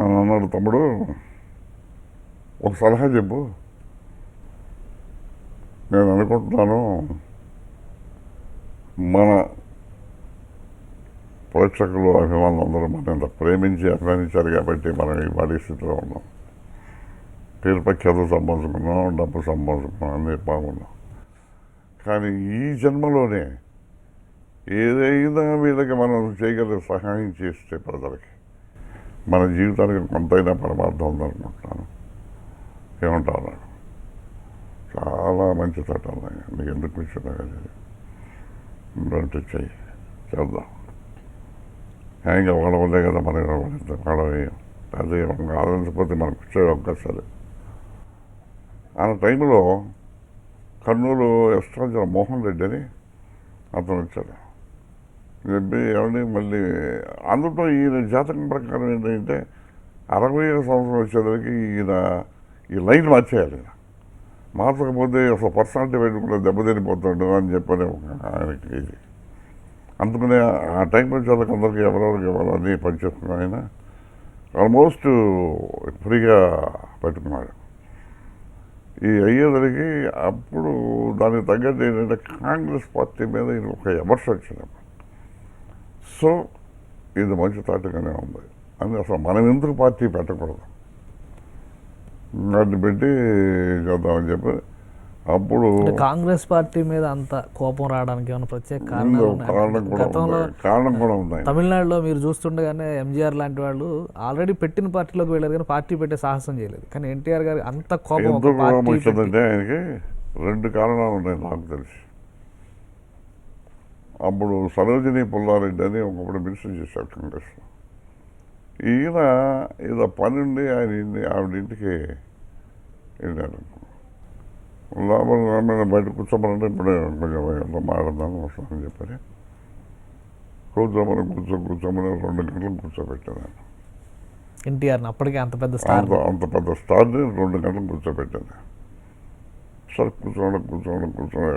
అన్నాడు, తమ్ముడు ఒక సలహా చెప్పు, నేను అనుకుంటున్నాను మన ప్రేక్షకులు అభిమానులు అందరూ మనం ఇంత ప్రేమించి అభిమానించారు కాబట్టి మనం ఈ పరిస్థితిలో ఉన్నాం. పేరు ప్రఖ్యాతులు సంపాదించుకున్నాం, డబ్బు సంపాదించుకున్నాం, అన్నీ బాగున్నాం. కానీ ఈ జన్మలోనే ఏదైనా వీళ్ళకి మనం చేయగలిగే సహాయం చేస్తే ప్రజలకి మన జీవితానికి కొంతైనా పరమార్థం ఉందనుకుంటున్నాను. ఏమంటారు నాకు చాలా మంచి తోటలు నీకు ఎందుకు ఇచ్చినా కానీ ఇంటి చెయ్యి చేద్దాం. హ్యాంగ్ వాడవలే కదా మనకి వాడవేయం. అదే ఆలోచించకపోతే మనకు వచ్చే అవకాశాలు. ఆ టైంలో కర్నూలు ఎస్ట్రాజర్ మోహన్ రెడ్డి అని అతను వచ్చాడు. చెప్పి ఏమండి మళ్ళీ అందులో ఈయన జాతకం ప్రకారం ఏంటంటే 60వ సంవత్సరం వచ్చేసరికి ఈయన ఈ లైన్ మార్చేయాలి. మార్చకపోతే అసలు పర్సనాలిటీ పెట్టుకుంటే దెబ్బతినిపోతాడు అని చెప్పని ఆయనకి ఇది. అందుకనే ఆ టైంలో చాలా అందరికీ ఎవరెవరికి ఇవ్వాలని పనిచేస్తున్న ఆయన ఆల్మోస్ట్ ఫ్రీగా పెట్టుకున్నాడు. ఈ అయ్యేసరికి అప్పుడు దానికి తగ్గట్టు ఏంటంటే కాంగ్రెస్ పార్టీ మీద ఇది ఒక ఎమర్స్ వచ్చినప్పుడు. సో ఇది మంచి తాటుగానే ఉంది అని అసలు మనం ఎందుకు పార్టీ పెట్టకూడదు, దాన్ని పెట్టి చేద్దామని చెప్పి అప్పుడు కాంగ్రెస్ పార్టీ మీద అంత కోపం రావడానికి ఏమైనా ప్రత్యేక కారణం కూడా ఉంది. తమిళనాడులో మీరు చూస్తుండగానే ఎంజీఆర్ లాంటి వాళ్ళు ఆల్రెడీ పెట్టిన పార్టీలోకి వెళ్ళారు కానీ పార్టీ పెట్టే సాహసం చేయలేదు. కానీ ఎన్టీఆర్ గారు అంత కోపం వచ్చిందంటే ఆయనకి 2 కారణాలు ఉన్నాయి నాకు తెలిసి. అప్పుడు సరోజిని పుల్లారెడ్డి అని ఒకప్పుడు మినిస్టర్ చేశారు కాంగ్రెస్లో. ఈయన ఏదో పని ఉండి ఆవిడ ఇంటికి వెళ్ళారు. లాభం బయట కూర్చోమనంటే ఇప్పుడు కొంచెం మాట్లాడదాను వస్తానని చెప్పని కూర్చోమని 2 గంటలు కూర్చోబెట్టాను. ఎన్టీఆర్ అప్పటికే అంత పెద్ద స్టార్ని 2 గంటలు కూర్చోబెట్టాను. సరే కూర్చోండి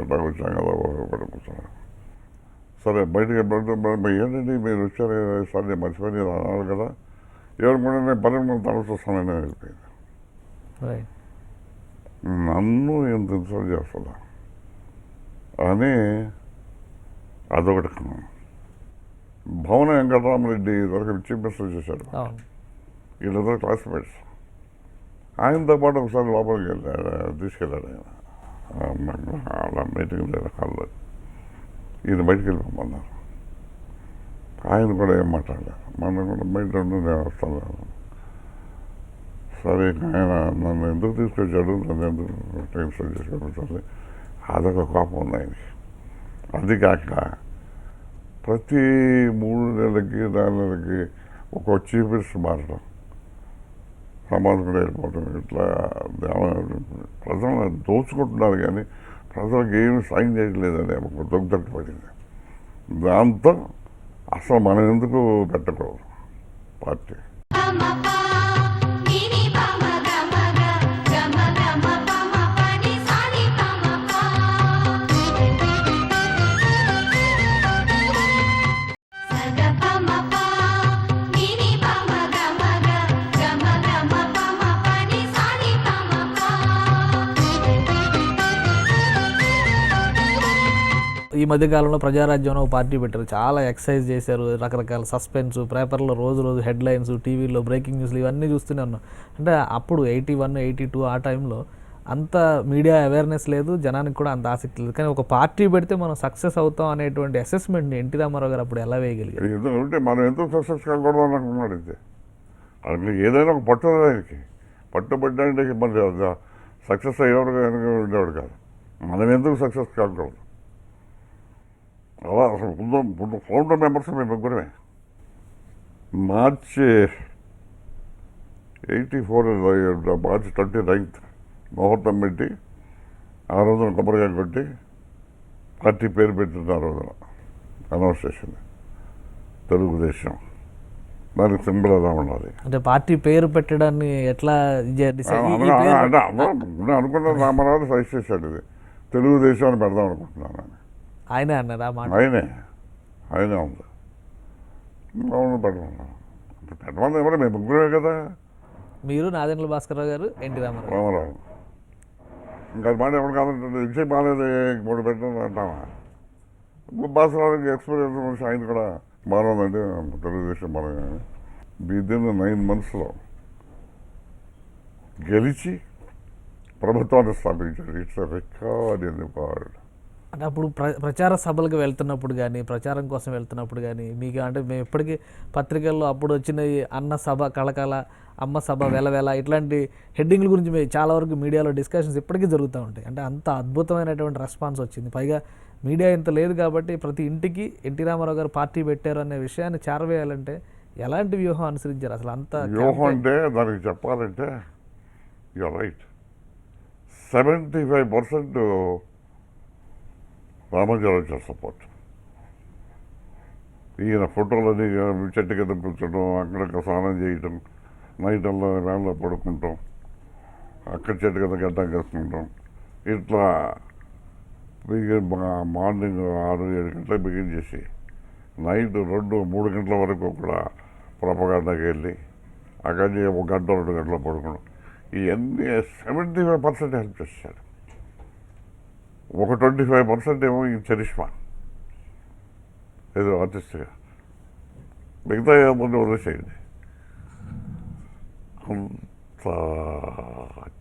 ఎట్లా వచ్చాం కదా కూర్చోండి. సరే బయటకి ఏంటండి మీరు వచ్చారు సార్, నేను మర్చిపోయి అన్నారు కదా, ఎవరు కూడా నేను పని తలసి వస్తానని వెళ్ళిపోయింది. నన్ను ఎంత ఇన్సల్ట్ చేస్తుందా అని అదొకటి. భవన వెంకటరామరెడ్డి వరకు చీఫ్ మినిస్టర్ చేశాడు. వీళ్ళిద్దరు క్లాస్మేట్స్. ఆయనతో పాటు ఒకసారి లోపలికి తీసుకెళ్ళాడు ఆయన. అలా మీటింగ్ లేదు హాల్లో. ఈయన బయటికి వెళ్ళిపోమన్నారు. ఆయన కూడా ఏం మాట్లాడలేదు. మనం కూడా బయట ఉండి నేను వస్తాను. సరే ఆయన నన్ను ఎందుకు తీసుకొచ్చాడు, నన్ను ఎందుకు ట్రాన్స్ఫర్ చేసుకోవాలి, అదొక కోపం ఉంది ఆయనకి. అది కాక ప్రతి 3 నెలలకి 4 నెలలకి ఒక చీఫ్ మినిస్టర్ మారడం, సమాజం కూడా వెళ్ళిపోవడం, ఇట్లా ప్రజలను దోచుకుంటున్నారు కానీ ప్రజలకు ఏమి సాయం చేయట్లేదని ఒక దొంగతట్టు పడింది. దాంతో అసలు మనం ఎందుకు పెట్టకూడదు పార్టీ. ఈ మధ్యకాలంలో ప్రజారాజ్యంలో ఒక పార్టీ పెట్టారు, చాలా ఎక్సర్సైజ్ చేశారు, రకరకాల సస్పెన్స్, పేపర్లో రోజు హెడ్లైన్స్, టీవీలో బ్రేకింగ్ న్యూస్లు ఇవన్నీ చూస్తూనే ఉన్నాం. అంటే అప్పుడు 81, 82 ఆ టైంలో అంత మీడియా అవేర్నెస్ లేదు, జనానికి కూడా అంత ఆసక్తి లేదు. కానీ ఒక పార్టీ పెడితే మనం సక్సెస్ అవుతాం అనేటువంటి అసెస్మెంట్ని ఎన్టీ రామారావు గారు అప్పుడు ఎలా వేయగలిగారు? ఎందుకంటే మనం ఎంతో సక్సెస్ కాకూడదు అనుకున్నాడు ఇది. అది ఏదైనా ఒక పట్టుదల ఆయనకి. పట్టుబడ్డాంటే మరి సక్సెస్ అయ్యేవాడు ఉండేవాడు కాదు. మనం ఎందుకు సక్సెస్ కాకూడదు? అలా అసలు ముందు ఫౌండర్ మెంబర్స్ మేము ముగ్గురమే. మార్చి 84 మార్చి 29 ముహూర్తం పెట్టి ఆ రోజున కొబ్బరికాయ కొట్టి పార్టీ పేరు పెట్టిన ఆ రోజున అనౌన్స్ చేసింది తెలుగుదేశం. దానికి సింబల్ ఎలా ఉండాలి అంటే పార్టీ పేరు పెట్టడాన్ని ఎట్లా అంటే అందరూ అనుకున్న రామారావు సజెస్ట్ చేశాడు, ఇది తెలుగుదేశం అని పెడదాం అనుకుంటున్నాను అని. ఆయనే అన్నారు ఆ మాట. ఆయనే ఉంది. అవును పెట్టమన్నాను. పెట్టమని ఎవరు మేము ముగ్గురే కదా, మీరు, నాదెండ్ల భాస్కరరావు గారు, ఎన్టీ రామారావు. ఇంకా మాట ఎవరు కాదంటే విషయం బాగాలేదు మూడు పెట్టడం అంటామా. భాస్కరరావుకి ఎక్స్పీరియన్స్ మనిషి, ఆయన కూడా బాగుందండి తెలుగుదేశం బాగా. విదిన్ 9 monthsలో గెలిచి ప్రభుత్వాన్ని స్థాపించాడు. It's record in the world. అంటే అప్పుడు ప్రచార సభలకు వెళ్తున్నప్పుడు కానీ, ప్రచారం కోసం వెళ్తున్నప్పుడు కానీ మీకు అంటే మేము ఇప్పటికీ పత్రికల్లో అప్పుడు వచ్చిన ఈ అన్న సభ కళకళ, అమ్మ సభ వెలవెల ఇట్లాంటి హెడ్డింగ్ల గురించి మేము చాలా వరకు మీడియాలో డిస్కషన్స్ ఇప్పటికీ జరుగుతూ ఉంటాయి. అంటే అంత అద్భుతమైనటువంటి రెస్పాన్స్ వచ్చింది. పైగా మీడియా ఇంత లేదు కాబట్టి ప్రతి ఇంటికి ఎన్టీ రామారావు గారు పార్టీ పెట్టారు అనే విషయాన్ని చేరవేయాలంటే ఎలాంటి వ్యూహం అనుసరించారు అసలు? అంత వ్యూహం అంటే దానికి చెప్పాలంటే యూఆర్ రైట్. 75% రామారావు గారు సపోర్ట్. ఈయన ఫోటోలని చెట్టు కింద కూర్చోడం, అక్కడ స్నానం చేయటం, నైట్ల్లో వేళలో పడుకుంటాం, అక్కడ చెట్టు కింద గడ్డ వేసుకుంటాం, ఇట్లా మార్నింగ్ 6-7 గంటలకు బిగిన్ చేసి నైట్ 2-3 గంటల వరకు కూడా ప్రొపగాండాకి వెళ్ళి అక్కడి 1 గంట 2 గంటలు పడుకోవడం, ఇవన్నీ 75% హెల్ప్ చేశాడు. ఒక 25% ఏమో ఈ చరిష్మా ఏదో ఆర్టిస్ట్గా, మిగతా ఏమన్నా వదిలేసేయండి. అంత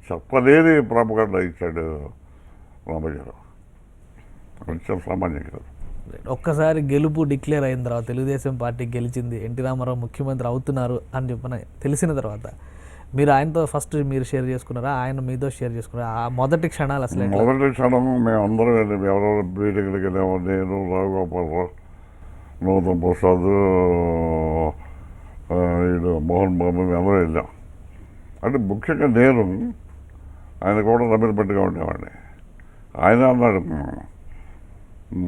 చెప్పలేని ప్రొపగాండా ఇచ్చాడు రామగారు. కొంచెం సామాన్యం కాదు. ఒక్కసారి గెలుపు డిక్లేర్ అయిన తర్వాత, తెలుగుదేశం పార్టీ గెలిచింది, ఎన్టీ రామారావు ముఖ్యమంత్రి అవుతున్నారు అని చెప్పని తెలిసిన తర్వాత మీరు ఆయనతో ఫస్ట్ మీరు షేర్ చేసుకున్నారా, ఆయన మీతో షేర్ చేసుకున్నారా? ఆ మొదటి క్షణాలు అసలు మొదటి క్షణం మేము అందరం వెళ్ళాము. ఎవరెవరు మీటింగ్కి వెళ్ళాము. నేను, రావుగోపాలరావు, నూతన్ ప్రసాద్, వీడు మోహన్ బాబు, మేము అందరం వెళ్ళాం. అంటే ముఖ్యంగా నేను ఆయన కూడా రమ్మినట్టుగా ఉండేవాడిని. ఆయన అన్నాడు,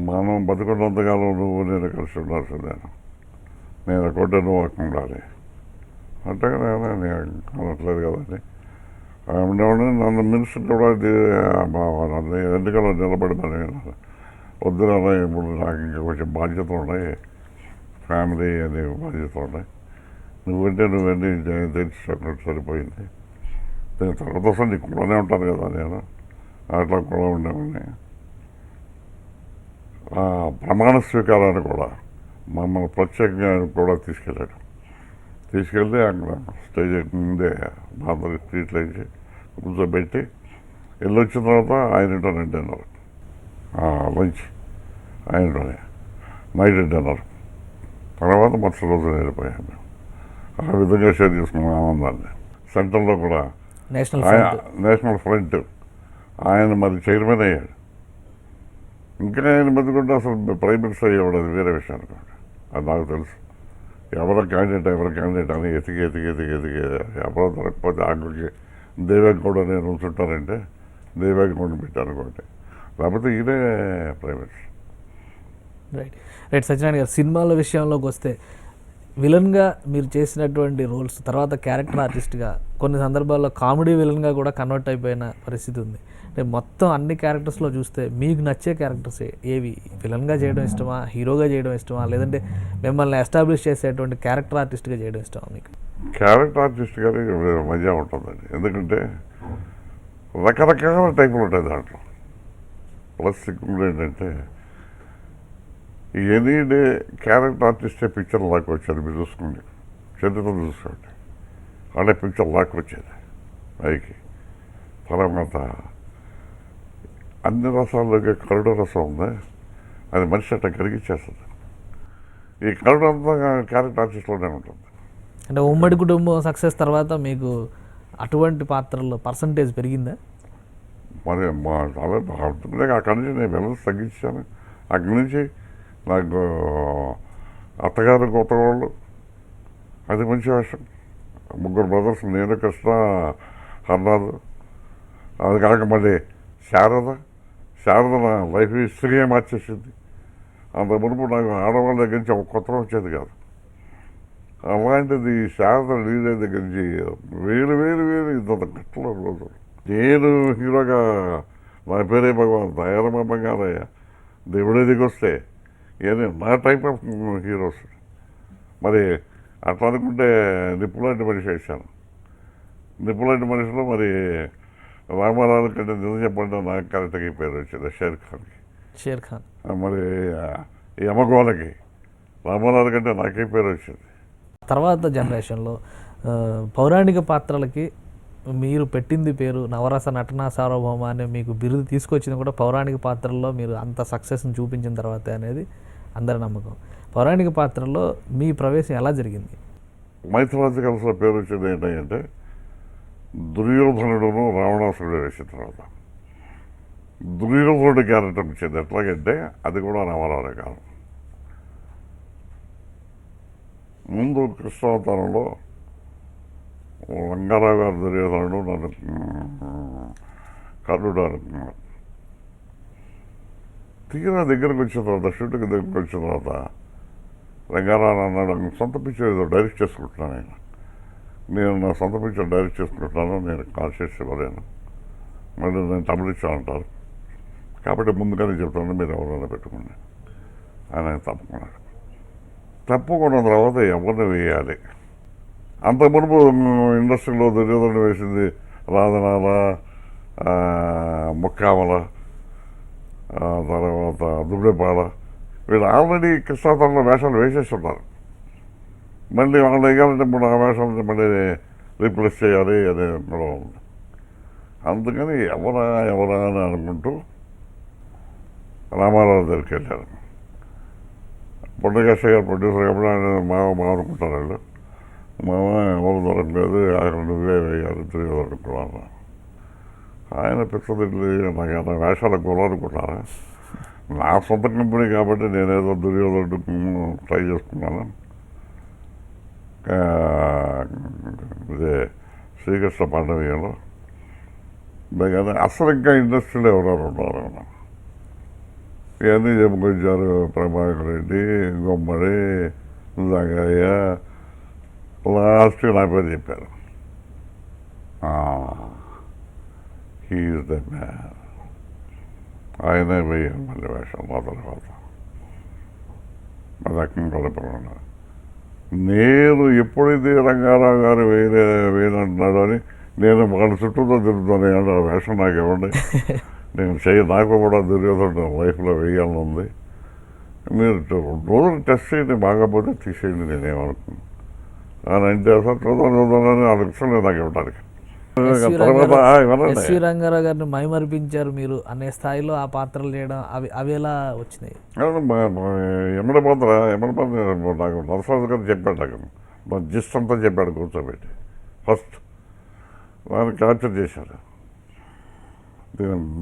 మనం బతుకున్నంతకాలం నువ్వు నేను కలిసి ఉండాల్సిందే, నేను కొట్టే నువ్వు అక్కడ ఉండాలి అంటే నేను అనట్లేదు కదండి. ఉండేవాడిని. నన్ను మినిస్టర్ కూడా ఎన్నికల్లో నిలబడమని వద్దున ఇప్పుడు నాకు ఇంకా కొంచెం బాధ్యత ఉన్నాయి, ఫ్యామిలీ అనే బాధ్యత ఉన్నాయి, నువ్వంటే నువ్వన్నీ తెలిసినట్టు సరిపోయింది. నేను తర్వాత వస్తాను, నీకు కూడానే ఉంటాను కదా నేను, అట్లా కూడా ఉండేవాడిని. ప్రమాణ స్వీకారాన్ని కూడా మమ్మల్ని ప్రత్యేకంగా కూడా తీసుకెళ్ళి అక్కడ స్టేజ్ ముందే అందరి స్ట్రీట్లో వేసి కూర్చోబెట్టి వెళ్ళొచ్చిన తర్వాత ఆయనతోనే డిన్నర్, లంచ్ ఆయనతోనే, నైట్ డిన్నర్, తర్వాత మరుసటి రోజు వెళ్ళిపోయాం మేము. ఆ విధంగా షేర్ చేసుకున్నాం ఆనందాన్ని. సెంట్రల్లో కూడా నేషనల్ ఫ్రంట్ ఆయన మరి చైర్మన్ అయ్యాడు. ఇంకా ఆయన బతుకుంటే అసలు ప్రైమ్ మినిస్టర్ అయ్యేవాడు, అది వేరే విషయం అనుకోండి. అది నాకు తెలుసు. ఎవరి క్యాండిడేట్ అని ఎతికి ఎవరో దొరకకపోతే ఆఖరికి దేవేగౌడ నేను ఉంచుంటానంటే దేవేగౌడ పెట్టాను అనుకోండి, లేకపోతే ఈయనే ప్రైమ్ మినిస్టర్. రైట్ సత్యనారాయణ గారు, సినిమాల విషయంలోకి వస్తే విలన్గా మీరు చేసినటువంటి రోల్స్ తర్వాత క్యారెక్టర్ ఆర్టిస్ట్గా కొన్ని సందర్భాల్లో కామెడీ విలన్గా కూడా కన్వర్ట్ అయిపోయిన పరిస్థితి ఉంది. అంటే మొత్తం అన్ని క్యారెక్టర్స్లో చూస్తే మీకు నచ్చే క్యారెక్టర్స్ ఏవి? విలన్గా చేయడం ఇష్టమా, హీరోగా చేయడం ఇష్టమా, లేదంటే మిమ్మల్ని ఎస్టాబ్లిష్ చేసేటువంటి క్యారెక్టర్ ఆర్టిస్ట్గా చేయడం ఇష్టమా మీకు? క్యారెక్టర్ ఆర్టిస్ట్ గారి మజా ఉంటుందండి. ఎందుకంటే రకరకాల టైపులు ఉంటాయి దాంట్లో. ప్లస్ ఇంకోటి ఏంటంటే ఎనీ డే క్యారెక్టర్ ఆర్టిస్టే పిక్చర్ లాక్ వచ్చారు. మీరు చూసుకోండి, చరిత్ర చూసుకోండి, అనే పిక్చర్ లాక్ వచ్చేది పైకి. తర్వాత అన్ని రసాల్లోకి కరుడు రసం ఉంది, అది మనిషి అట్లా కరిగిచ్చేస్తుంది. ఈ కరుడు అంతా క్యారెక్టర్ ఆర్టిస్ట్లోనే ఉంటుంది. అంటే ఉమ్మడి కుటుంబం సక్సెస్ తర్వాత మీకు అటువంటి పాత్రల్లో పర్సంటేజ్ పెరిగిందా? మరి మా చాలా అక్కడి నుంచి నేను వెళ్ళి తగ్గించాను. అక్కడి నుంచి నాకు అత్తగారు కొత్తవాళ్ళు, అది మంచి వేషం. ముగ్గురు బ్రదర్స్, నేను, కృష్ణ, హర్నాథ్. అది కాక మళ్ళీ శారద నా లైఫ్ హిస్టరీయే మార్చేసింది. అంత మునుపు నాకు ఆడవాళ్ళ దగ్గర నుంచి ఒక కొత్త వచ్చేది కాదు. అలాంటిది శారద లీడ్ అయిన దగ్గర నుంచి వేరు ఇంత గట్టలో రోజులు. నేను హీరోగా నా పేరే భగవాన్, దయారమ్మ బంగారయ్య, దేవుడే దిగొస్తే ఇవన్నీ నా టైప్ ఆఫ్ హీరోస్. మరి అట్లా అనుకుంటే నిప్పులాంటి మనిషి వేశాను. నిప్పులాంటి మనిషిలో మరి రామారావు కంటే నిజం చెప్పండి నా క్యారెక్టర్కి పేరు వచ్చింది, షేర్ ఖాన్. మరి యమగోళకి రామారావు కంటే నాకే పేరు వచ్చింది. తర్వాత జనరేషన్లో పౌరాణిక పాత్రలకి మీరు పెట్టింది పేరు నవరస నటనా సార్వభౌమ అనే మీకు బిరుదు తీసుకొచ్చింది కూడా పౌరాణిక పాత్రల్లో మీరు అంత సక్సెస్ని చూపించిన తర్వాత అనేది అందరి నమ్మకం. పౌరాణిక పాత్రల్లో మీ ప్రవేశం ఎలా జరిగింది? మైథలాజికల్స్లో పేరు వచ్చింది ఏంటంటే దుర్యోధనుడును రావణాసురుడు వేసిన తర్వాత దుర్యోధనుడి క్యారెక్టర్ వచ్చింది. ఎట్లాగంటే అది కూడా రామారావు కాదు. ముందు కృష్ణావతారంలో రంగారావు గారు దుర్యోధనుడు, నన్ను కర్ణుడు అనుకున్నాడు. తీరా దగ్గరకు వచ్చిన తర్వాత, షూటింగ్ దగ్గరకు వచ్చిన తర్వాత రంగారావు అన్నాడు, సొంత పిక్చర్ ఏదో డైరెక్ట్ చేసుకుంటున్నాను నేను నా సొంత పిక్చర్ డైరెక్ట్ చేసుకుంటున్నాను, నేను కాన్షియస్ ఇవ్వలేను, మళ్ళీ నేను తమిళ ఇచ్చానంటారు, కాబట్టి ముందుగానే చెప్తాను మీరు ఎవరైనా పెట్టుకోండి అని తప్పుకున్నాడు. తప్పుకున్న తర్వాత ఎవరిని వేయాలి? అంత మునుపు ఇండస్ట్రీలో దుర్యోధనుడు వేసింది రాధనాల, ముక్కామల, తర్వాత దుబ్బెపాల, వీళ్ళు ఆల్రెడీ కృష్ణావతారంలో వేషాలు వేసేసి ఉన్నారు. మళ్ళీ వాళ్ళు వేయాలంటే ఇప్పుడు ఆ వేషాలని మళ్ళీ రీప్లేస్ చేయాలి అనే గొడవ ఉంది. అందుకని ఎవరా అని అనుకుంటూ రామారావు దగ్గరికి వెళ్ళారు. పొండకేశ్వర గారు ప్రొడ్యూసర్ కాబట్టి ఆయన మావ అనుకుంటారు వాళ్ళు. మావ ఎవరు దొరకలేదు, ఆయన నువ్వే వేయాలి దుర్యోధనుడు. ఆయన పిచ్చదిడ్లు నాకు వేషాల గొడవ అనుకుంటారా? నా సొంత కంపెనీ కాబట్టి నేనేదో దుర్యోధనుడు ట్రై చేసుకున్నాను. ఇదే శ్రీకృష్ణ పాండవీయంలో కానీ అసలు ఇంకా ఇండస్ట్రీలో ఎవరెవరు ఉన్నారు ఇవన్నీ చెప్పుకొచ్చారు. ప్రభాకర్ రెడ్డి, గుమ్మడి, జగయ్య, లాస్ట్కి నా పేరు చెప్పారు. He is the man. ఆయనే వేయాలి మళ్ళీ వేషం మా తర్వాత. అది అక్కడ కలపకుండా నేను ఎప్పుడైతే రంగారావు గారు వేయనంటున్నాడు అని నేను వాళ్ళ చుట్టూతో తిరుగుతాను. ఆ వేషం నాకు ఇవ్వండి, నేను నాకు కూడా దుర్యోధన లైఫ్లో వేయాలని ఉంది, మీరు రోజులు టెస్ట్ చేయండి, బాగాపోతే తీసేయండి, నేనేమనుకున్నాను అని అంటే అసలు చూద్దామని ఆ లక్ష్యం నాకు ఇవ్వడానికి. ఎస్వి రంగారావు గారిని మైమరిపించారు మీరు అనే స్థాయిలో ఆ పాత్రలు చేయడం అవి ఎలా వచ్చినాయి? ఎమ్మడి పాత్ర నాకు నరసరాజు గారు చెప్పాడు, నాకు జిస్ట్ అంతా చెప్పాడు కూర్చోబెట్టి. ఫస్ట్ దాన్ని క్యాప్చర్ చేశారు.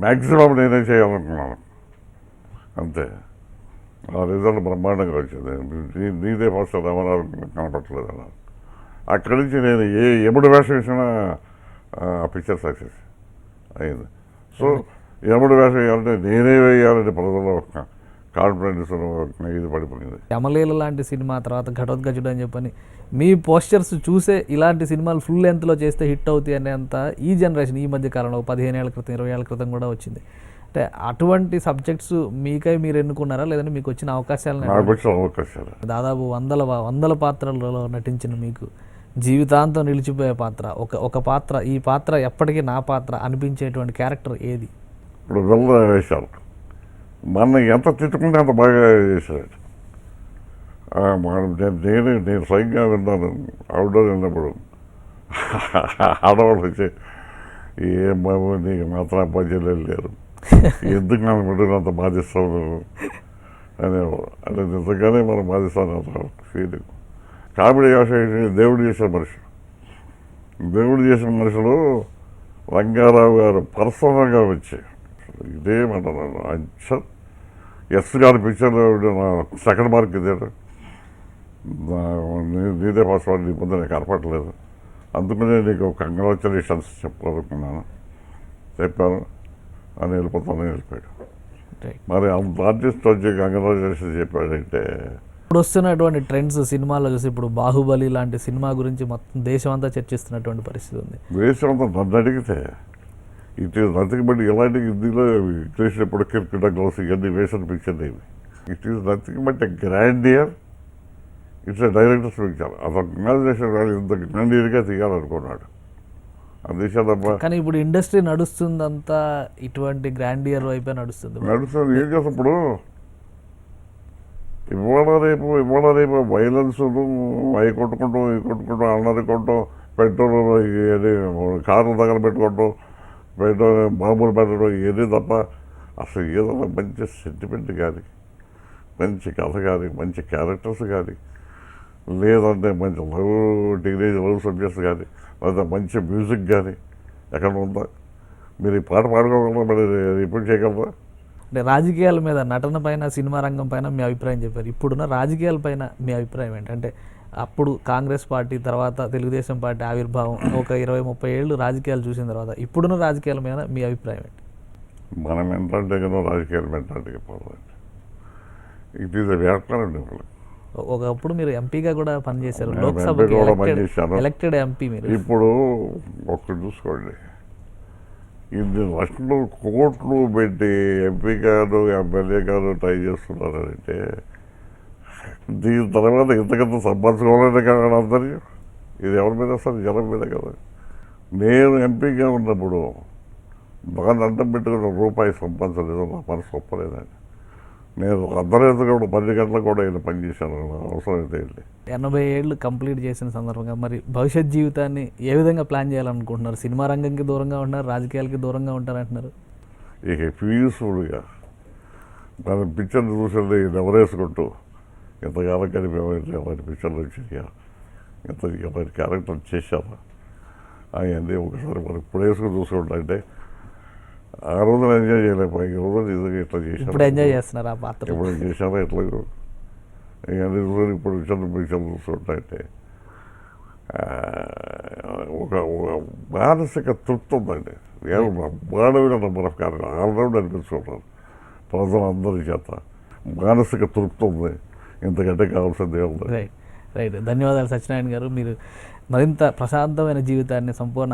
మ్యాక్సిమం నేనే చేయాలనుకున్నాను, అంతే. ఆ రిజల్ట్ బ్రహ్మాండంగా వచ్చింది. నీదే ఫస్ట్ రామారావు కనపట్టలేదు అన్నారు. అక్కడి నుంచి నేను ఎప్పుడు వేషం వేసినా ఆ పిక్చర్ సక్సెస్ అయింది. సో ఎప్పుడు వేషం వేయాలంటే నేనే వేయాలంటే ప్రజల్లో ఒక కాన్ఫిడెన్స్ ఇది పడిపోయింది. యమలీల లాంటి సినిమా తర్వాత ఘటోత్కచుడు అని చెప్పని మీ పోస్టర్స్ చూసే ఇలాంటి సినిమాలు ఫుల్ లెంత్లో చేస్తే హిట్ అవుతాయి అనేంత ఈ జనరేషన్ ఈ మధ్య కాలంలో 15 ఏళ్ల క్రితం 20 ఏళ్ల క్రితం కూడా వచ్చింది. అంటే అటువంటి సబ్జెక్ట్స్ మీకై మీరు ఎన్నుకున్నారా, లేదంటే మీకు వచ్చిన అవకాశాలు? దాదాపు వందల పాత్రలలో నటించిన మీకు జీవితాంతం నిలిచిపోయే పాత్ర, ఒక పాత్ర, ఈ పాత్ర ఎప్పటికీ నా పాత్ర అనిపించేటువంటి క్యారెక్టర్ ఏది? ఇప్పుడు వెళ్ళ వేశారు, మన ఎంత తిట్టుకుంటే అంత బాగా చేశాడు. నేను స్వయంగా విన్నాను. అవుట్డోర్ వెళ్ళినప్పుడు ఆడవాళ్ళు వచ్చి ఏం బాబు నీకు మాత్రం అబ్బాయిలు లేరు, ఎందుకు నన్ను బిడ్డనంత బాధిస్తావు నువ్వు అనేవాడు. అంటే నిజంగానే మనం బాధిస్తాను అంత ఫీలింగ్. కామెడీ విషయం దేవుడు చేసిన మనుషులు, దేవుడు చేసిన మనుషులు రంగారావు గారు పర్సనల్గా వచ్చి ఇదేమంటున్నాను అచ్చం ఎస్ గారి పిక్చర్లో సెకండ్ మార్క్ ఇదేడు నీదే ఫస్ట్ నీ ముందు నేను కనపడలేదు, అందుకనే నీకు కంగ్రాచులేషన్స్ చెప్పాలనుకున్నాను, చెప్పాను అని వెళ్ళిపోయాడు. మరి అంత ఆర్టిస్ట్ వచ్చి కంగ్రాచులేషన్స్ చెప్పాడంటే ఇప్పుడు వస్తున్నటువంటి ట్రెండ్స్ సినిమాలో చూసి ఇప్పుడు బాహుబలి లాంటి సినిమా గురించి మొత్తం దేశం అంతా చర్చిస్తున్నటువంటి పరిస్థితి ఉంది. దేశం అంతా నన్ను అడిగితే ఇట్ ఈస్ నథింగ్ బట్ ఇలాంటి హిందీలో చేసినప్పుడు క్రికెట్ గ్లౌస్ ఇవన్నీ వేసిన పిక్చర్ ఇవి. It is nothing but a grandeur, it's a directors picture. అతను ఇమాజినేషన్ ఇంత గ్రాండియర్గా తీయాలనుకున్నాడు, అది తీసేదమ్మా. కానీ ఇప్పుడు ఇండస్ట్రీ నడుస్తుందంతా ఇటువంటి గ్రాండియర్ వైపే నడుస్తుంది. ఏం చేస్తాం ఇప్పుడు? ఇవాళ రేపు వైలెన్స్ అవి కొట్టుకుంటూ అన్నది కొట్టడం, పెట్రోల్ కార్లు తగలబెట్టుకోవటం, పెట్రోల్ బాంబులు పెట్టడం, ఏది తప్ప అసలు ఏదైనా మంచి సెంటిమెంట్ కానీ, మంచి కథ కానీ, మంచి క్యారెక్టర్స్ కానీ, లేదంటే మంచి టీనేజ్ లవ్ సబ్జెక్ట్స్ కానీ, లేదా మంచి మ్యూజిక్ కానీ ఎక్కడ ఉందా? మీరు ఈ పాట పాడుకోగలరా? మరి ఇప్పుడు చేయగలరా? అంటే రాజకీయాల మీద, నటన పైన, సినిమా రంగం పైన మీ అభిప్రాయం చెప్పారు. ఇప్పుడున్న రాజకీయాల పైన మీ అభిప్రాయం ఏంటంటే అప్పుడు కాంగ్రెస్ పార్టీ తర్వాత తెలుగుదేశం పార్టీ ఆవిర్భావం, ఒక 20-30 ఏళ్ళు రాజకీయాలు చూసిన తర్వాత ఇప్పుడున్న రాజకీయాల మీద మీ అభిప్రాయం ఏంటి? మనం ఏంటంటే కదా రాజకీయాలు మెంటాలిటీకి పోవాలండి. ఇట్ ఈస్ వ్యాఖ్యానం. ఒకప్పుడు మీరు ఎంపీగా కూడా పనిచేశారు, నేను లోక్సభకి ఎంపీ కూడా పనిచేశాను. ఎలక్టెడ్ ఎంపీ మీరు. ఇప్పుడు ఒక్కటి చూసుకోండి, 2 లక్షలు కోట్లు పెట్టి ఎంపీ గారు ఎమ్మెల్యే గారు ట్రై చేస్తున్నారంటే దీని తర్వాత ఇంతకంత సంపాదించుకోవాలనే కదా అందరి. ఇది ఎవరి మీద వస్తారు? జనం మీద కదా. నేను ఎంపీగా ఉన్నప్పుడు దాన్ని అడ్డం పెట్టుకున్న రూపాయి సంపాదించలేదు, నా మనసు ఒప్పలేదండి. నేను అర్ధరాత్రి కూడా 10 గంటలకు కూడా ఇలా పనిచేశాను, అవసరం అయితే వెళ్ళి. 80 ఏళ్ళు కంప్లీట్ చేసిన సందర్భంగా మరి భవిష్యత్ జీవితాన్ని ఏ విధంగా ప్లాన్ చేయాలనుకుంటున్నారు? సినిమా రంగంకి దూరంగా ఉంటున్నారు, రాజకీయాలకి దూరంగా ఉంటారు అంటున్నారు. ఇక పీస్ఫుల్గా మన పిక్చర్లు చూసి ఎవరేసుకుంటూ ఎంతకాలం కలిపేమంటే అలాంటి పిక్చర్లు వచ్చాయా, అలాంటి క్యారెక్టర్ చేశారా అవన్నీ ఒకసారి మనం ఇప్పుడు వేసుకుని చూసుకుంటే ఆ రోజున ఎంజాయ్ చేయలేకపోయి, ఈ రోజున నిజంగా ఇట్లా చేశాను. ఇప్పుడు ఎంజాయ్ చేస్తున్నారు ఆ పాత్ర? ఎప్పుడు చేశారా ఎట్లా ఇవన్నీ రోజులు ఇప్పుడు పిక్చర్లు చూసుకుంటే ఒక మానసిక తృప్తి ఉందండి. మానవుల నెంబర్ ఆఫ్ క్యారెక్టర్ ఆల్రౌండ్ అనిపించుకుంటారు ప్రజలందరి చేత. మానసిక తృప్తి ఉంది, ఇంతకంటే కావాల్సిందే ఉంది. రైట్. ధన్యవాదాలు సత్యనారాయణ గారు. మీరు మరింత ప్రశాంతమైన జీవితాన్ని సంపూర్ణ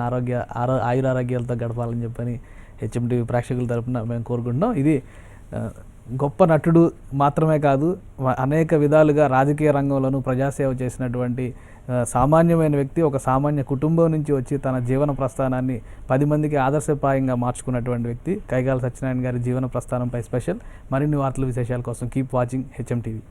ఆయురారోగ్యాలతో గడపాలని చెప్పని హెచ్ఎంటీవీ ప్రేక్షకుల తరపున మేము కోరుకుంటున్నాం. ఇది గొప్ప నటుడు మాత్రమే కాదు, అనేక విధాలుగా రాజకీయ రంగంలోనూ ప్రజాసేవ చేసినటువంటి సామాన్యమైన వ్యక్తి, ఒక సామాన్య కుటుంబం నుంచి వచ్చి తన జీవన ప్రస్థానాన్ని 10 మందికి ఆదర్శప్రాయంగా మార్చుకున్నటువంటి వ్యక్తి కైగాల సత్యనారాయణ గారి జీవన ప్రస్థానంపై స్పెషల్. మరిన్ని వార్తల విశేషాల కోసం కీప్ వాచింగ్ హెచ్ఎంటీవీ.